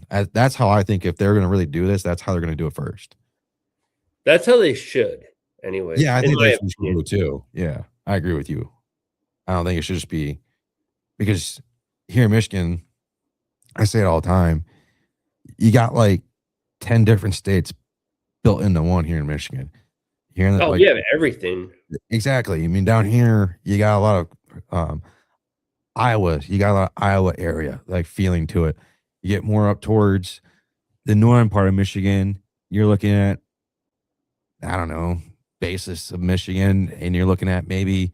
That's how I think if they're going to really do this, that's how they're going to do it first. That's how they should, anyway. Yeah, I think they should do too. Yeah, I agree with you. I don't think it should just be because here in Michigan, I say it all the time, you got like 10 different states built into one here in Michigan. Here, Oh, like we have everything. exactly. I mean, down here you got a lot of Iowa. You got a lot of Iowa area like feeling to it. You get more up towards the northern part of Michigan. You're looking at, I don't know, basis of Michigan, and you're looking at maybe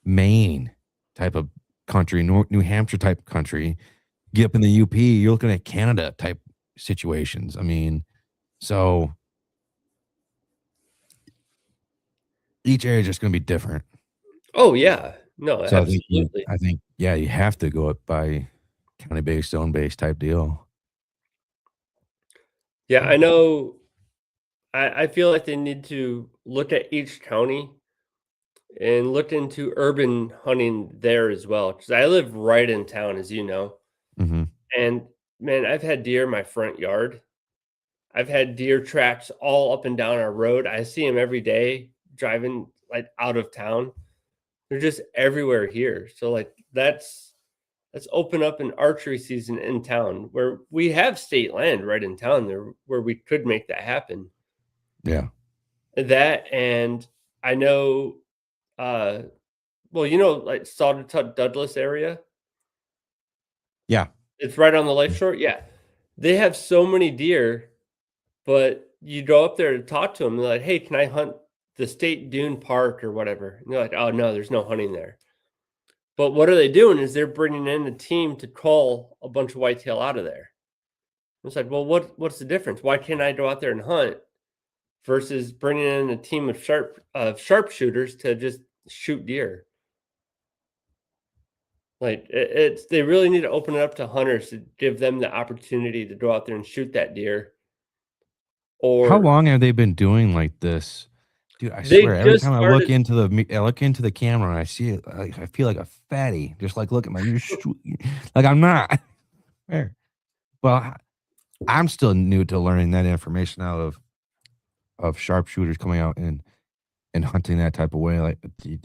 Maine type of country, New Hampshire type country. Get up in the UP, you're looking at Canada type situations. I mean, so each area is just going to be different. Oh yeah, no, So absolutely. I think, yeah, you have to go up by county based, zone based type deal. Yeah, I know. I feel like they need to look at each county and look into urban hunting there as well. Because I live right in town, as you know, Mm-hmm. and man, I've had deer in my front yard. I've had deer tracks all up and down our road. I see them every day driving like out of town. They're just everywhere here. So like let's open up an archery season in town where we have state land right in town there where we could make that happen. Yeah. That and I know well, like Saugatuck Douglas area. Yeah. It's right on the lake shore. Yeah. They have so many deer, but you go up there to talk to them, they're like, "Hey, can I hunt the state dune park or whatever?" And they're like, "Oh no, there's no hunting there." But what are they doing is they're bringing in a team to call a bunch of whitetail out of there. It's like, well, what's the difference? Why can't I go out there and hunt versus bringing in a team of sharpshooters to just shoot deer? Like it's they really need to open it up to hunters to give them the opportunity to go out there and shoot that deer. How Or long have they been doing like this? Dude, I they swear, every just time started. I look into the camera and I see it, I feel like a fatty. Just like, look at my, like I'm not. Fair. Well, I'm still new to learning that information out of sharpshooters coming out and hunting that type of way. Like,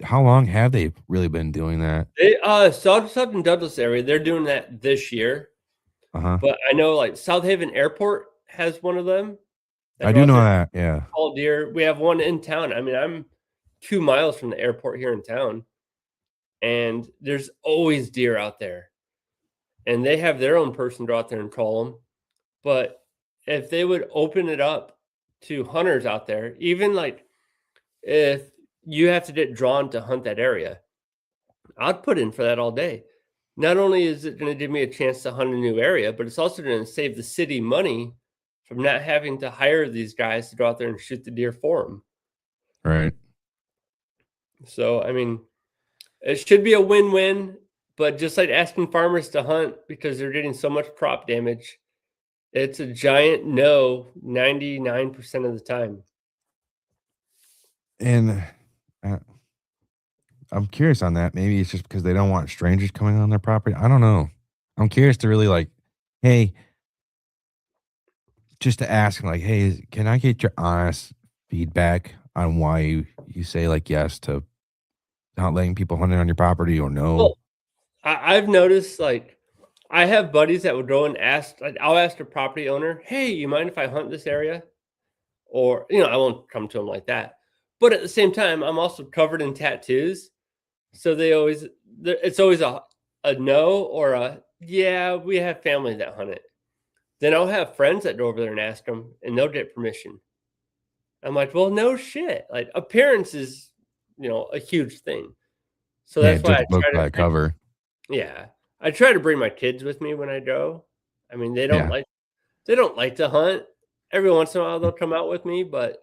how long have they really been doing that? They Southern Douglas area, they're doing that this year. Uh-huh. But I know like South Haven Airport has one of them that I go do out know there that. Yeah. call deer. We have one in town. I mean, I'm 2 miles from the airport here in town, and there's always deer out there. And they have their own person go out there and call them. But if they would open it up to hunters out there, even like if you have to get drawn to hunt that area, I'd put in for that all day. Not only is it going to give me a chance to hunt a new area, but it's also going to save the city money from not having to hire these guys to go out there and shoot the deer for them. Right. So, I mean, it should be a win-win, but just like asking farmers to hunt because they're getting so much crop damage, it's a giant no 99% of the time. And I'm curious on that. Maybe it's just because they don't want strangers coming on their property. I don't know. I'm curious to really like, hey, just to ask, like, hey, can I get your honest feedback on why you say like yes to not letting people hunt on your property or no? Well, I've noticed like I have buddies that would go and ask, like, I'll ask a property owner, "Hey, you mind if I hunt this area?" Or, I won't come to them like that. But at the same time, I'm also covered in tattoos. So it's always a no or a, yeah, we have family that hunt it. Then I'll have friends that go over there and ask them and they'll get permission. I'm like, well, no shit. Like appearance is, a huge thing. So Yeah, that's why just book by cover. yeah, I try to bring my kids with me when I go. I mean, they don't Yeah. like to hunt. Every once in a while they'll come out with me, but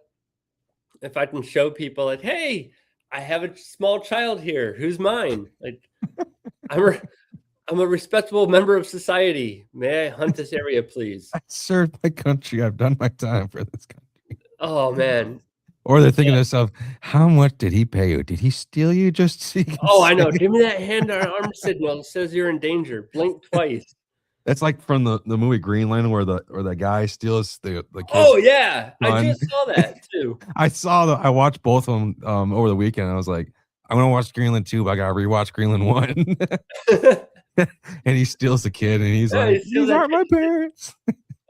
if I can show people like, hey, I have a small child here who's mine. Like I'm a respectable member of society. May I hunt this area, please? I served my country. I've done my time for this country. Oh man. Or they're thinking to themselves, how much did he pay you? Did he steal you just so you can Oh, I say know. it? Give me that hand on arm signal that says you're in danger. Blink twice. That's like from the movie Greenland where the guy steals the kid's Oh yeah. I gun. just saw that too. I watched both of them over the weekend. I was like, I'm gonna watch Greenland 2, but I gotta rewatch Greenland 1. And he steals the kid and he's Yeah, like, he steals these that aren't my kid. parents.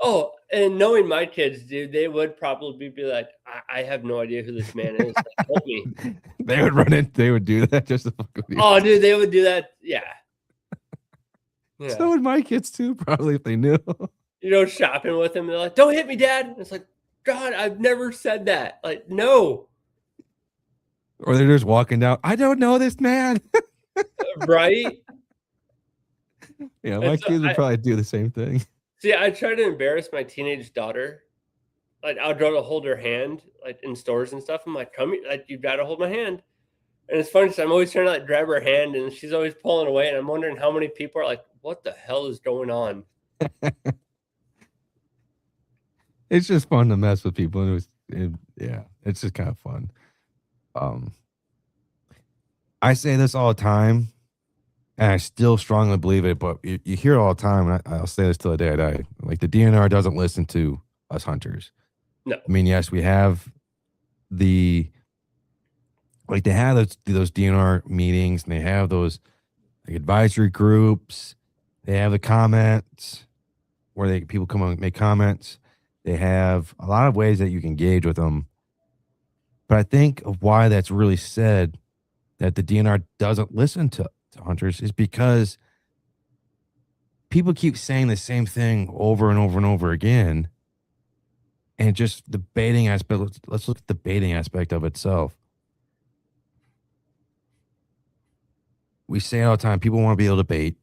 Oh, And knowing my kids, dude, they would probably be like, I have no idea who this man is. Like, help me. They would run in. They would do that just to fuck with you. Oh, dude, they would do that. Yeah. So would my kids too, probably, if they knew. Shopping with them. They're like, don't hit me, Dad. And it's like, God, I've never said that. Like, no. Or they're just walking down. I don't know this man. Right? Yeah, my kids would probably do the same thing. See, I try to embarrass my teenage daughter. Like, I'll go to hold her hand, like in stores and stuff. I'm like, come here, like, you've got to hold my hand. And it's funny because I'm always trying to like grab her hand, and she's always pulling away. And I'm wondering how many people are like, what the hell is going on? It's just fun to mess with people, and it's just kind of fun. I say this all the time, and I still strongly believe it, but you hear it all the time, and I'll say this till the day I die. Like, the DNR doesn't listen to us hunters. No. I mean, yes, we have they have those DNR meetings, and they have those like advisory groups. They have the comments where people come and make comments. They have a lot of ways that you can engage with them. But I think of why that's really said that the DNR doesn't listen to hunters is because people keep saying the same thing over and over and over again. And just the baiting aspect, let's look at the baiting aspect of itself. We say all the time, people want to be able to bait.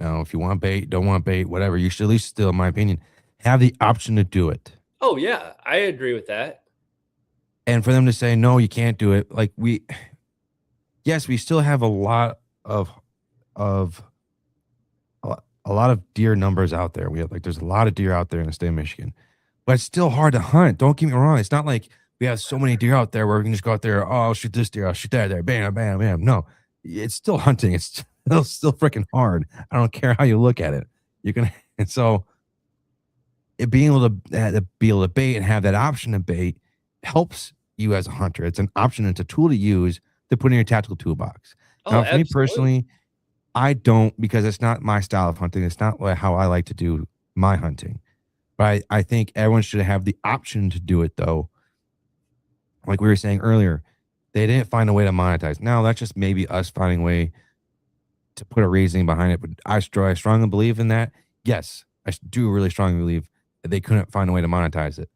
Now, if you want bait, don't want bait, whatever, you should at least still, in my opinion, have the option to do it. Oh, yeah, I agree with that. And for them to say, no, you can't do it. Like yes, we still have a lot of deer numbers out there. There's a lot of deer out there in the state of Michigan, but it's still hard to hunt. Don't get me wrong. It's not like we have so many deer out there where we can just go out there. Oh, I'll shoot this deer. I'll shoot that there. Bam, bam, bam. No, it's still hunting. It's still freaking hard. I don't care how you look at it. And so being able to be able to bait and have that option to bait helps you as a hunter. It's an option. It's a tool to use to put in your tactical toolbox. Now, for me personally, I don't, because it's not my style of hunting. It's not how I like to do my hunting. But I think everyone should have the option to do it, though. Like we were saying earlier, they didn't find a way to monetize. Now, that's just maybe us finding a way to put a reasoning behind it. But I strongly believe in that. Yes, I do really strongly believe that they couldn't find a way to monetize it.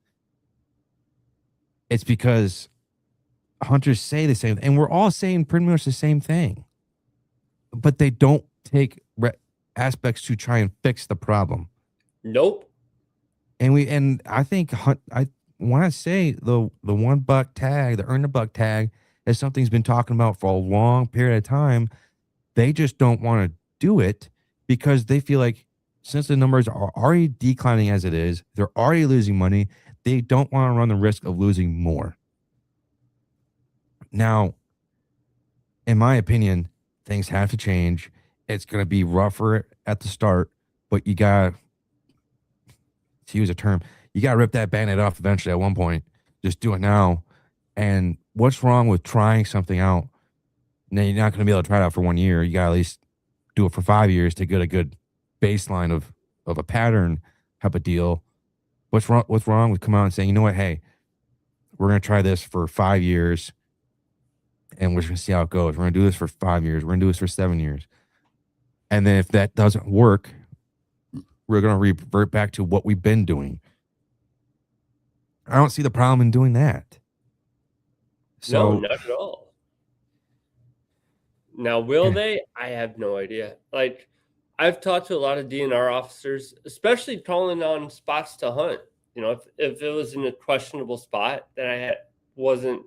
It's because hunters say the same, and we're all saying pretty much the same thing, but they don't take aspects to try and fix the problem. Nope. And I think when I say the $1 tag, the earn a buck tag, is something's been talking about for a long period of time. They just don't want to do it because they feel like since the numbers are already declining as it is, they're already losing money. They don't want to run the risk of losing more. Now, in my opinion, things have to change. It's going to be rougher at the start, but you got to use a term, you got to rip that Band-Aid off eventually at one point. Just do it now. And what's wrong with trying something out? Now, you're not going to be able to try it out for 1 year. You got to at least do it for 5 years to get a good baseline of a pattern type of deal. What's wrong with coming out and saying, you know what, hey, we're going to try this for 5 years and we're just going to see how it goes. We're going to do this for 5 years. We're going to do this for 7 years. And then if that doesn't work, we're going to revert back to what we've been doing. I don't see the problem in doing that. So, no, not at all. Now, will they? I have no idea. Like, I've talked to a lot of DNR officers, especially calling on spots to hunt. If it was in a questionable spot that I wasn't,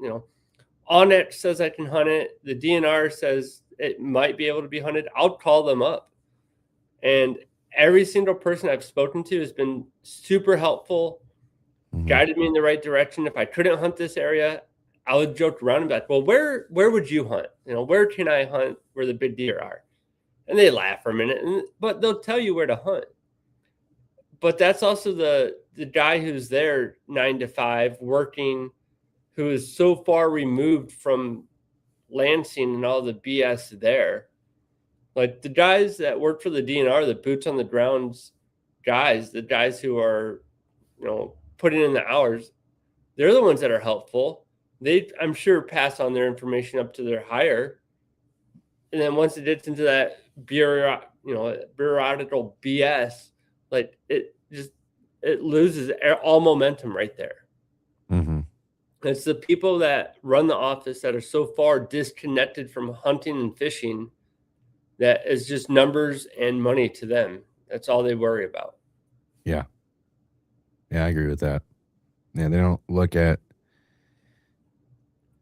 OnX says I can hunt it. The DNR says it might be able to be hunted. I'll call them up. And every single person I've spoken to has been super helpful, guided me in the right direction. If I couldn't hunt this area, I would joke around and be like, well, where would you hunt? Where can I hunt where the big deer are? And they laugh for a minute, but they'll tell you where to hunt. But that's also the guy who's there 9 to 5 working, who is so far removed from Lansing and all the BS there. Like the guys that work for the DNR, the boots on the ground guys, the guys who are putting in the hours, they're the ones that are helpful. They, I'm sure, pass on their information up to their higher. And then once it gets into that bureaucratical BS, like it loses all momentum right there. Mm-hmm. It's the people that run the office that are so far disconnected from hunting and fishing that is just numbers and money to them. That's all they worry about. Yeah. Yeah, I agree with that. Yeah, they don't look at,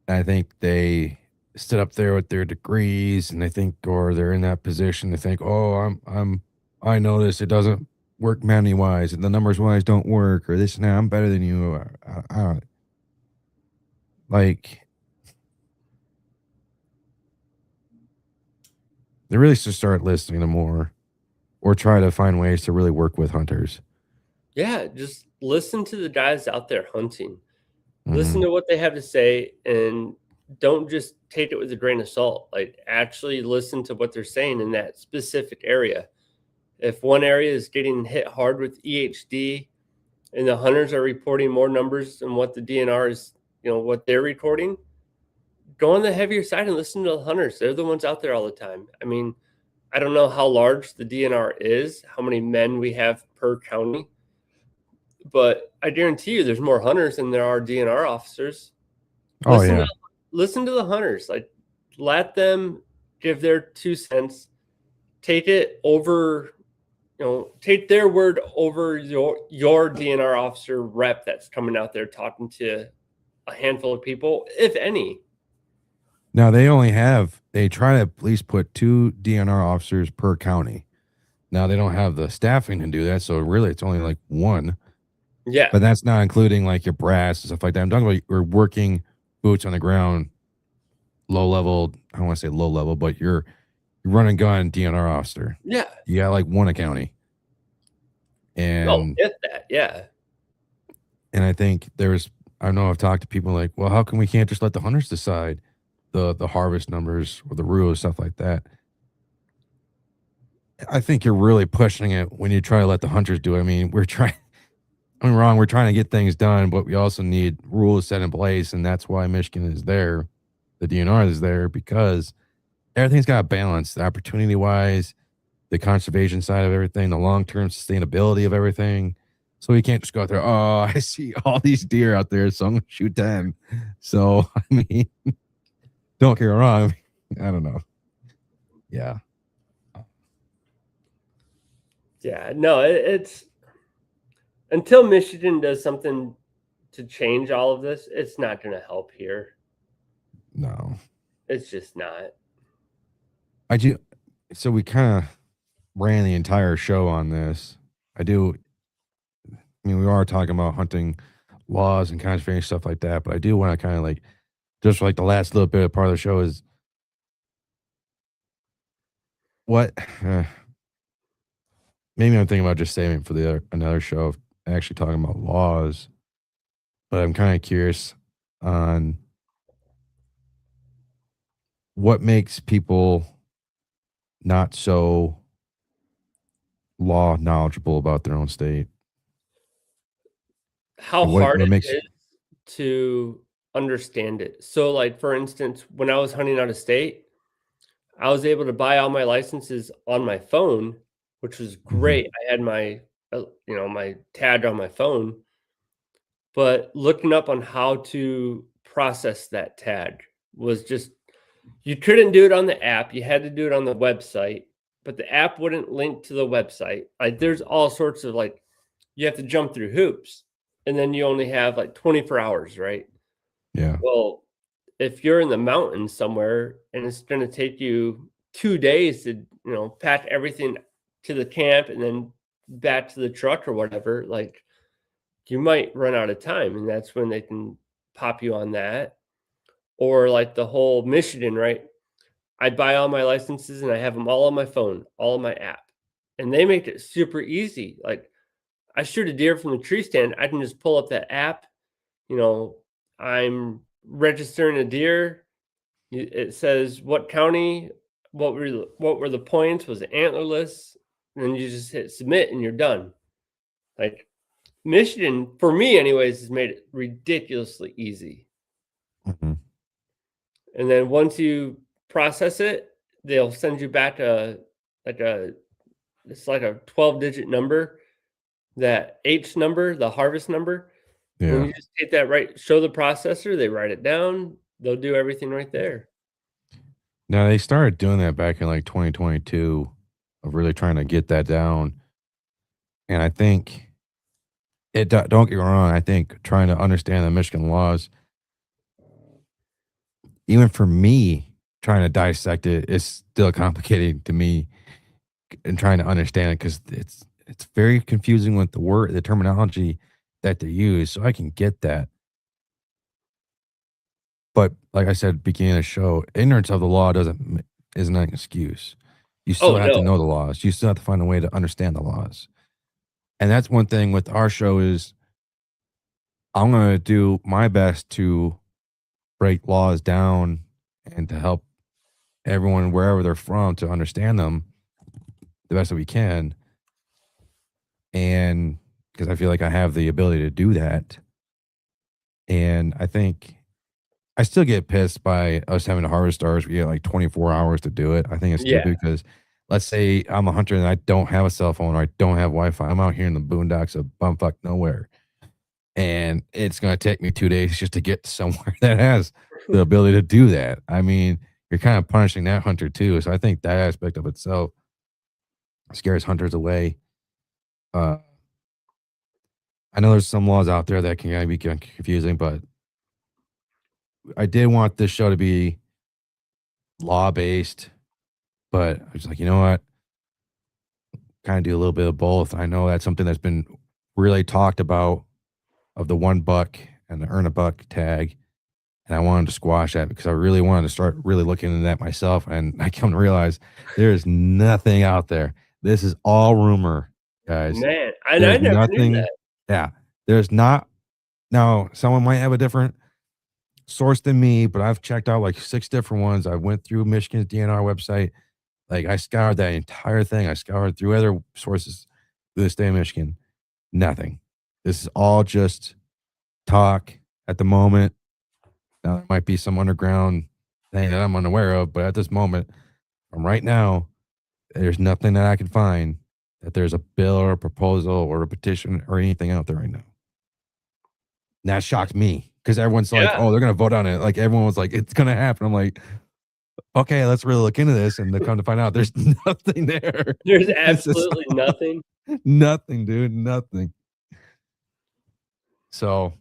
I think they sit up there with their degrees and they think, or they're in that position to think, oh, I know this, it doesn't work money wise and the numbers wise don't work, or this and that, I'm better than you. I don't like, they really should start listening to more or try to find ways to really work with hunters. Yeah, just listen to the guys out there hunting. Mm-hmm. Listen to what they have to say and don't just take it with a grain of salt. Like, actually listen to what they're saying in that specific area. If one area is getting hit hard with EHD and the hunters are reporting more numbers than what the DNR is, what they're recording, go on the heavier side and listen to the hunters. They're the ones out there all the time. I mean, I don't know how large the DNR is, how many men we have per county, but I guarantee you there's more hunters than there are DNR officers. Listen to the hunters. Like, let them give their 2 cents. Take it over, take their word over your DNR officer rep that's coming out there talking to a handful of people, if any. Now they try to at least put 2 DNR officers per county. Now they don't have the staffing to do that, so really it's only like 1. Yeah. But that's not including like your brass and stuff like that. I'm talking about you're working boots on the ground, low level. I don't want to say low level, but you're run and gun DNR officer. Yeah. You got like 1 a county. And get that, yeah. And I think I know I've talked to people like, well, how come we can't just let the hunters decide the harvest numbers or the rule, stuff like that? I think you're really pushing it when you try to let the hunters do it. I mean, we're trying to get things done, but we also need rules set in place, and that's why Michigan is there. The DNR is there because everything's got a balance, the opportunity wise, the conservation side of everything, the long-term sustainability of everything. So you can't just go out there, oh, I see all these deer out there, so I'm going to shoot 10. So, I mean, don't get me wrong. I don't know. Yeah. Yeah, no, it's until Michigan does something to change all of this, it's not going to help here. No. It's just not. So we kind of ran the entire show on this. I mean, we are talking about hunting laws and conservation stuff like that, but I do want to kind of like, just like the last little bit of part of the show is what, maybe I'm thinking about just saving it for another show of actually talking about laws, but I'm kind of curious on what makes people not so law knowledgeable about their own state. How hard it is to understand it. So, like, for instance, when I was hunting out of state, I was able to buy all my licenses on my phone, which was great. I had my, my tag on my phone, but looking up on how to process that tag was just, you couldn't do it on the app. You had to do it on the website, but the app wouldn't link to the website. Like, there's all sorts of, like, you have to jump through hoops, and then you only have like 24 hours, right? Yeah. Well, if you're in the mountains somewhere and it's going to take you 2 days to, pack everything to the camp and then back to the truck or whatever, like, you might run out of time, and that's when they can pop you on that. Or like the whole Michigan, right? I buy all my licenses and I have them all on my phone, all on my app, and they make it super easy. Like, I shoot a deer from the tree stand, I can just pull up that app. I'm registering a deer. It says what county, what were the points, was it antlerless? And then you just hit submit and you're done. Like, Michigan, for me anyways, has made it ridiculously easy. Mhm. And then once you process it, they'll send you back it's like a 12-digit number, that H number, the harvest number. And Yeah. you just take that, right, show the processor, they write it down, they'll do everything right there. Now they started doing that back in like 2022 of really trying to get that down. And I think don't get me wrong, I think trying to understand the Michigan laws, even for me, trying to dissect it is still complicated to me and trying to understand it because it's very confusing with the terminology that they use. So I can get that. But like I said, beginning of the show, ignorance of the law isn't an excuse. You still Oh, have to no. know the laws. You still have to find a way to understand the laws. And that's one thing with our show is I'm going to do my best to break laws down and to help everyone wherever they're from to understand them the best that we can. And because I feel like I have the ability to do that. And I think I still get pissed by us having to harvest ours. We get like 24 hours to do it. I think it's Yeah. stupid because let's say I'm a hunter and I don't have a cell phone or I don't have Wi-Fi. I'm out here in the boondocks of bumfuck nowhere. And it's going to take me 2 days just to get somewhere that has the ability to do that. I mean, you're kind of punishing that hunter too. So I think that aspect of itself scares hunters away. I know there's some laws out there that can be confusing, but I did want this show to be law based. But I was like, you know what? Kind of do a little bit of both. I know that's something that's been really talked about of the $1 and the earn a buck tag. And I wanted to squash that because I really wanted to start really looking into that myself. And I come to realize there is nothing out there. This is all rumor, guys. Man, I There's never knew nothing. that. Yeah. There's not. Now, someone might have a different source than me, but I've checked out like 6 different ones. I went through Michigan's DNR website. Like I scoured that entire thing. I scoured through other sources through the state of Michigan. Nothing. This is all just talk at the moment. Now there might be some underground thing that I'm unaware of, but at this moment, from right now, there's nothing that I can find that there's a bill or a proposal or a petition or anything out there right now. And that shocked me because everyone's like, Yeah. "Oh, they're gonna vote on it." Like everyone was like, "It's gonna happen." I'm like, "Okay, let's really look into this." And to come to find out, there's nothing there. There's It's just absolutely nothing. nothing, dude. Nothing. So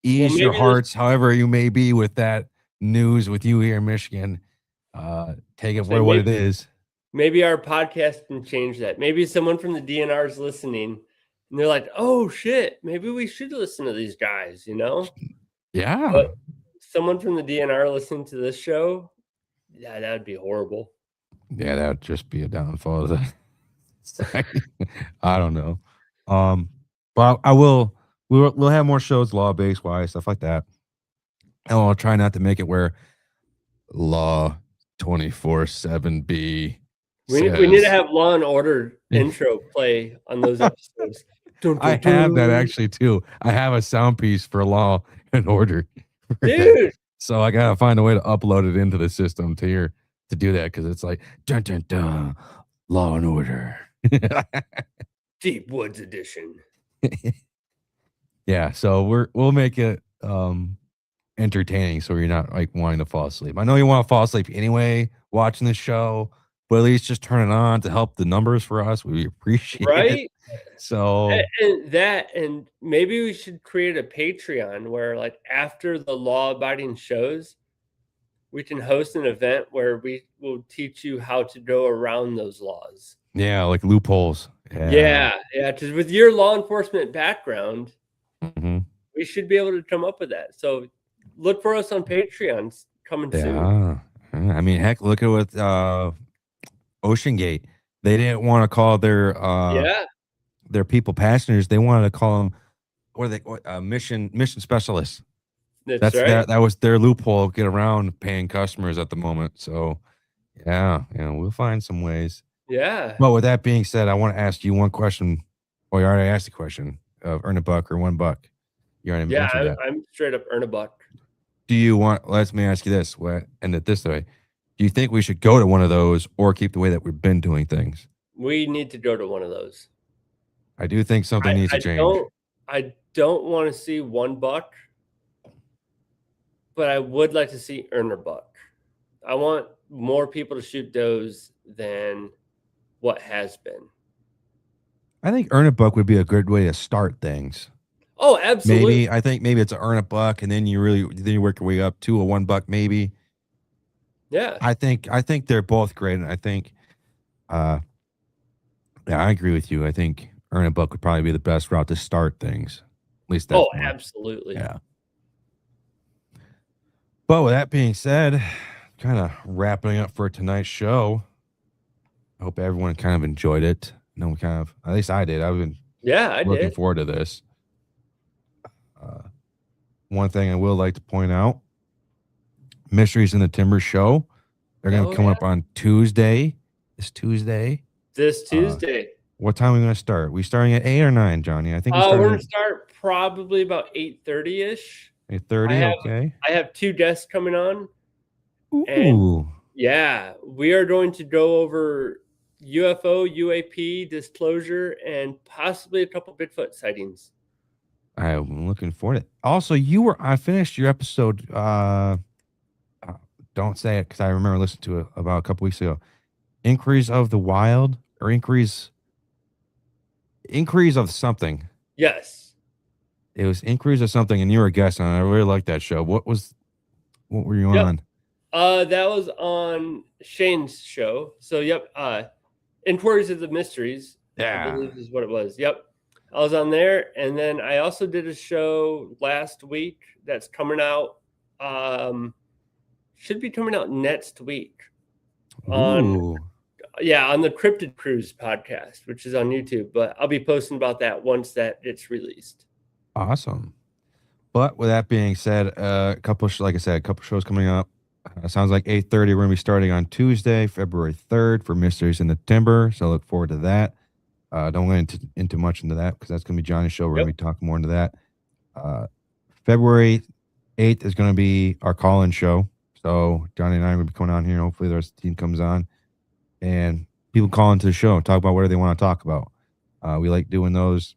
ease your maybe hearts, however you may be with that news with you here in Michigan. Take it for what it is. Maybe our podcast can change that. Maybe someone from the DNR is listening and they're like, oh shit, maybe we should listen to these guys, you know? Yeah. But someone from the DNR listening to this show, yeah, that would be horrible. Yeah, that would just be a downfall of the I don't know. But we'll have more shows law based wise, stuff like that. And I'll try not to make it where law 24/7B. We need to have Law and Order intro play on those episodes. I have that actually too. I have a sound piece for Law and Order. Dude. So I gotta find a way to upload it into the system to do that because it's like dun dun dun Law and Order. Deep Woods edition. Yeah, so we'll make it entertaining so you're not like wanting to fall asleep. I know you want to fall asleep anyway watching the show, but at least just turn it on to help the numbers for us. We appreciate it. So and maybe we should create a Patreon where like after the law abiding shows, we can host an event where we will teach you how to go around those laws. Yeah, like loopholes. Yeah. Because with your law enforcement background, mm-hmm. we should be able to come up with that. So look for us on Patreon coming soon. I mean, heck, look at with Ocean Gate. They didn't want to call their people passengers. They wanted to call them mission specialists. That's right. That was their loophole. Get around paying customers at the moment. So yeah, we'll find some ways. Yeah. But with that being said, I want to ask you one question Oh, you already asked the question of earn a buck or $1. You already mentioned that. I'm straight up earn a buck. Do you want? Let me ask you this. End it this way. Do you think we should go to one of those or keep the way that we've been doing things? We need to go to one of those. I do think something needs to change. I don't want to see $1, but I would like to see earn a buck. I want more people to shoot does than what has been. I think earn a buck would be a good way to start things. Oh, absolutely. I think maybe it's a earn a buck, and then you work your way up to a $1 maybe. Yeah. I think they're both great, and I think, yeah, I agree with you. I think earn a buck would probably be the best route to start things. At least that's absolutely. Yeah. But with that being said, kind of wrapping up for tonight's show. I hope everyone kind of enjoyed it. No, at least I did. I've been looking forward to this. One thing I will like to point out, Mysteries in the Timber show. They're going to come up on Tuesday. This Tuesday. What time are we going to start? We starting at 8 or 9, Johnny? I think we're going to start probably about 8:30ish. 8:30. Okay. I have 2 guests coming on. Ooh. And yeah, we are going to go over UFO, UAP disclosure, and possibly a couple Bigfoot sightings. I'm looking forward to it. Also, I finished your episode. Don't say it because I remember listening to it about a couple weeks ago. Inquiries of the Wild or Inquiries of something. Yes. It was Inquiries of something, and you were a guest on it. I really liked that show. What were you on? That was on Shane's show. So, Inquiries of the Mysteries. Yeah. I believe is what it was. Yep. I was on there. And then I also did a show last week that's coming out. Should be coming out next week. On the Cryptid Cruise podcast, which is on YouTube. But I'll be posting about that once that it's released. Awesome. But with that being said, a couple shows coming up. Sounds like 8:30. We're going to be starting on Tuesday, February 3rd for Mysteries in the Timber. So look forward to that. Don't go into much into that because that's going to be Johnny's show. We're going to be talking more into that. February 8th is going to be our call-in show. So Johnny and I are going to be coming on here. Hopefully the rest of the team comes on. And people call into the show and talk about whatever they want to talk about. We like doing those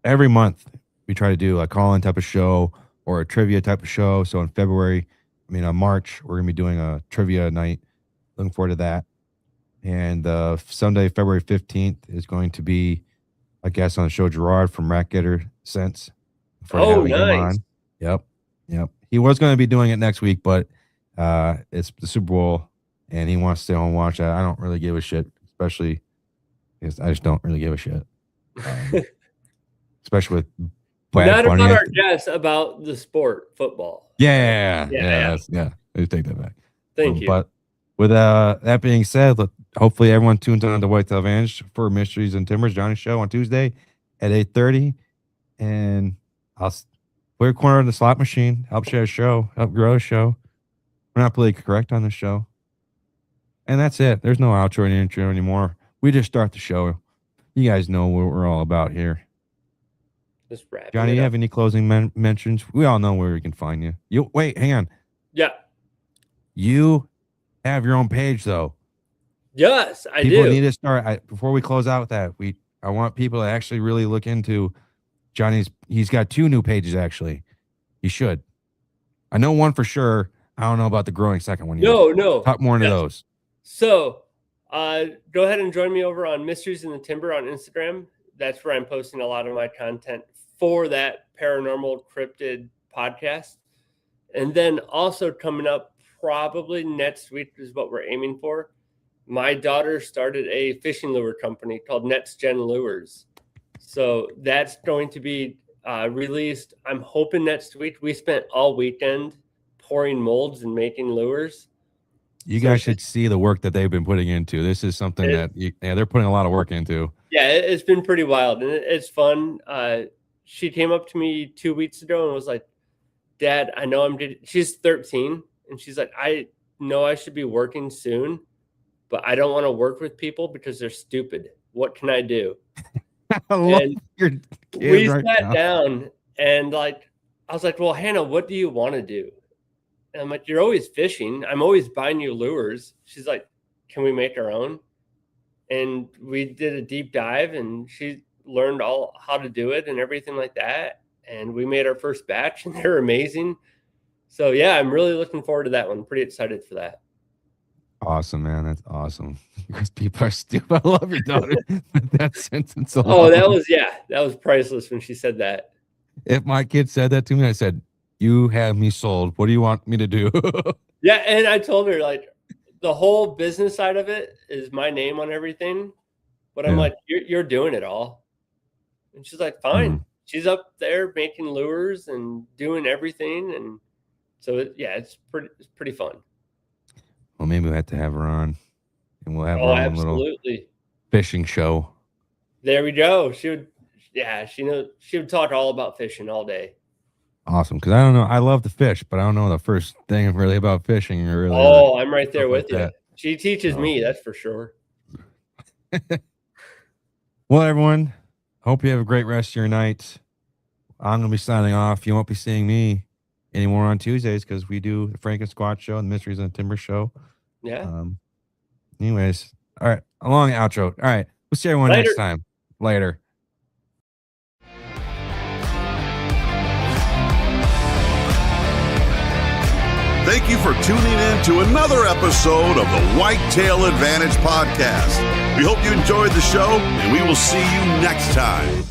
every month. We try to do a call-in type of show or a trivia type of show. So in March, we're going to be doing a trivia night. Looking forward to that. And Sunday, February 15th is going to be a guest on the show, Gerard from Rat Getter Sense. Nice. Yep. He was going to be doing it next week, but it's the Super Bowl, and he wants to stay home and watch that. I don't really give a shit, especially because I just don't really give a shit. Especially with Not Bunny. About our guess about the sport, football. Yeah. Let me take that back. Thank you. But with that being said, hopefully everyone tunes in on the Whitetail Advantage for Mysteries and Timbers, Johnny's show on Tuesday at 8:30. And I'll play a corner of the slot machine, help share a show, help grow a show. We're not politically correct on the show. And that's it. There's no outro and intro anymore. We just start the show. You guys know what we're all about here. Just wrap Johnny, you have any closing mentions? We all know where we can find you. Wait, hang on. Yeah. You have your own page, though. Yes, I do. People need to start. Before we close out with that, I want people to actually really look into Johnny's. He's got 2 new pages, actually. He should. I know one for sure. I don't know about the growing second one yet. No. Talk more into those. So, go ahead and join me over on Mysteries in the Timber on Instagram. That's where I'm posting a lot of my content for that paranormal cryptid podcast. And then also coming up probably next week is what we're aiming for. My daughter started a fishing lure company called Next Gen Lures. So that's going to be released. I'm hoping next week. We spent all weekend pouring molds and making lures. You guys should see the work that they've been putting into. This is something that they're putting a lot of work into. Yeah, it's been pretty wild, and it's fun. She came up to me 2 weeks ago and was like, "Dad, I know she's 13, and she's like, I know I should be working soon, but I don't want to work with people because they're stupid. What can I do?" I love And your we kids right sat now. down and like, I was like, well, Hannah, what do you want to do? And I'm like, you're always fishing. I'm always buying you lures. She's like, can we make our own? And we did a deep dive and she learned all how to do it and everything like that. And we made our first batch and they're amazing. So yeah, I'm really looking forward to that one. Pretty excited for that. Awesome, man. That's awesome. Because people are stupid. I love your daughter. That sentence alone. Oh, that was priceless when she said that. If my kid said that to me, I said, you have me sold. What do you want me to do? Yeah, and I told her like the whole business side of it is my name on everything, but I'm like, you're doing it all. And she's like, fine. Mm-hmm. She's up there making lures and doing everything, and so it's pretty fun. Well, maybe we'll have to have her on, and we'll have our own little fishing show. There we go. She would talk all about fishing all day. Awesome, because I don't know. I love to fish, but I don't know the first thing really about fishing. Or really, I'm right there with you. That. She teaches me, that's for sure. Well, everyone, hope you have a great rest of your night. I'm gonna be signing off. You won't be seeing me anymore on Tuesdays because we do the Frank and Squatch show and the Mysteries on the Timber show. Yeah. Anyways, all right. A long outro. All right. We'll see everyone next time. Later. Thank you for tuning in to another episode of the Whitetail Advantage podcast. We hope you enjoyed the show, and we will see you next time.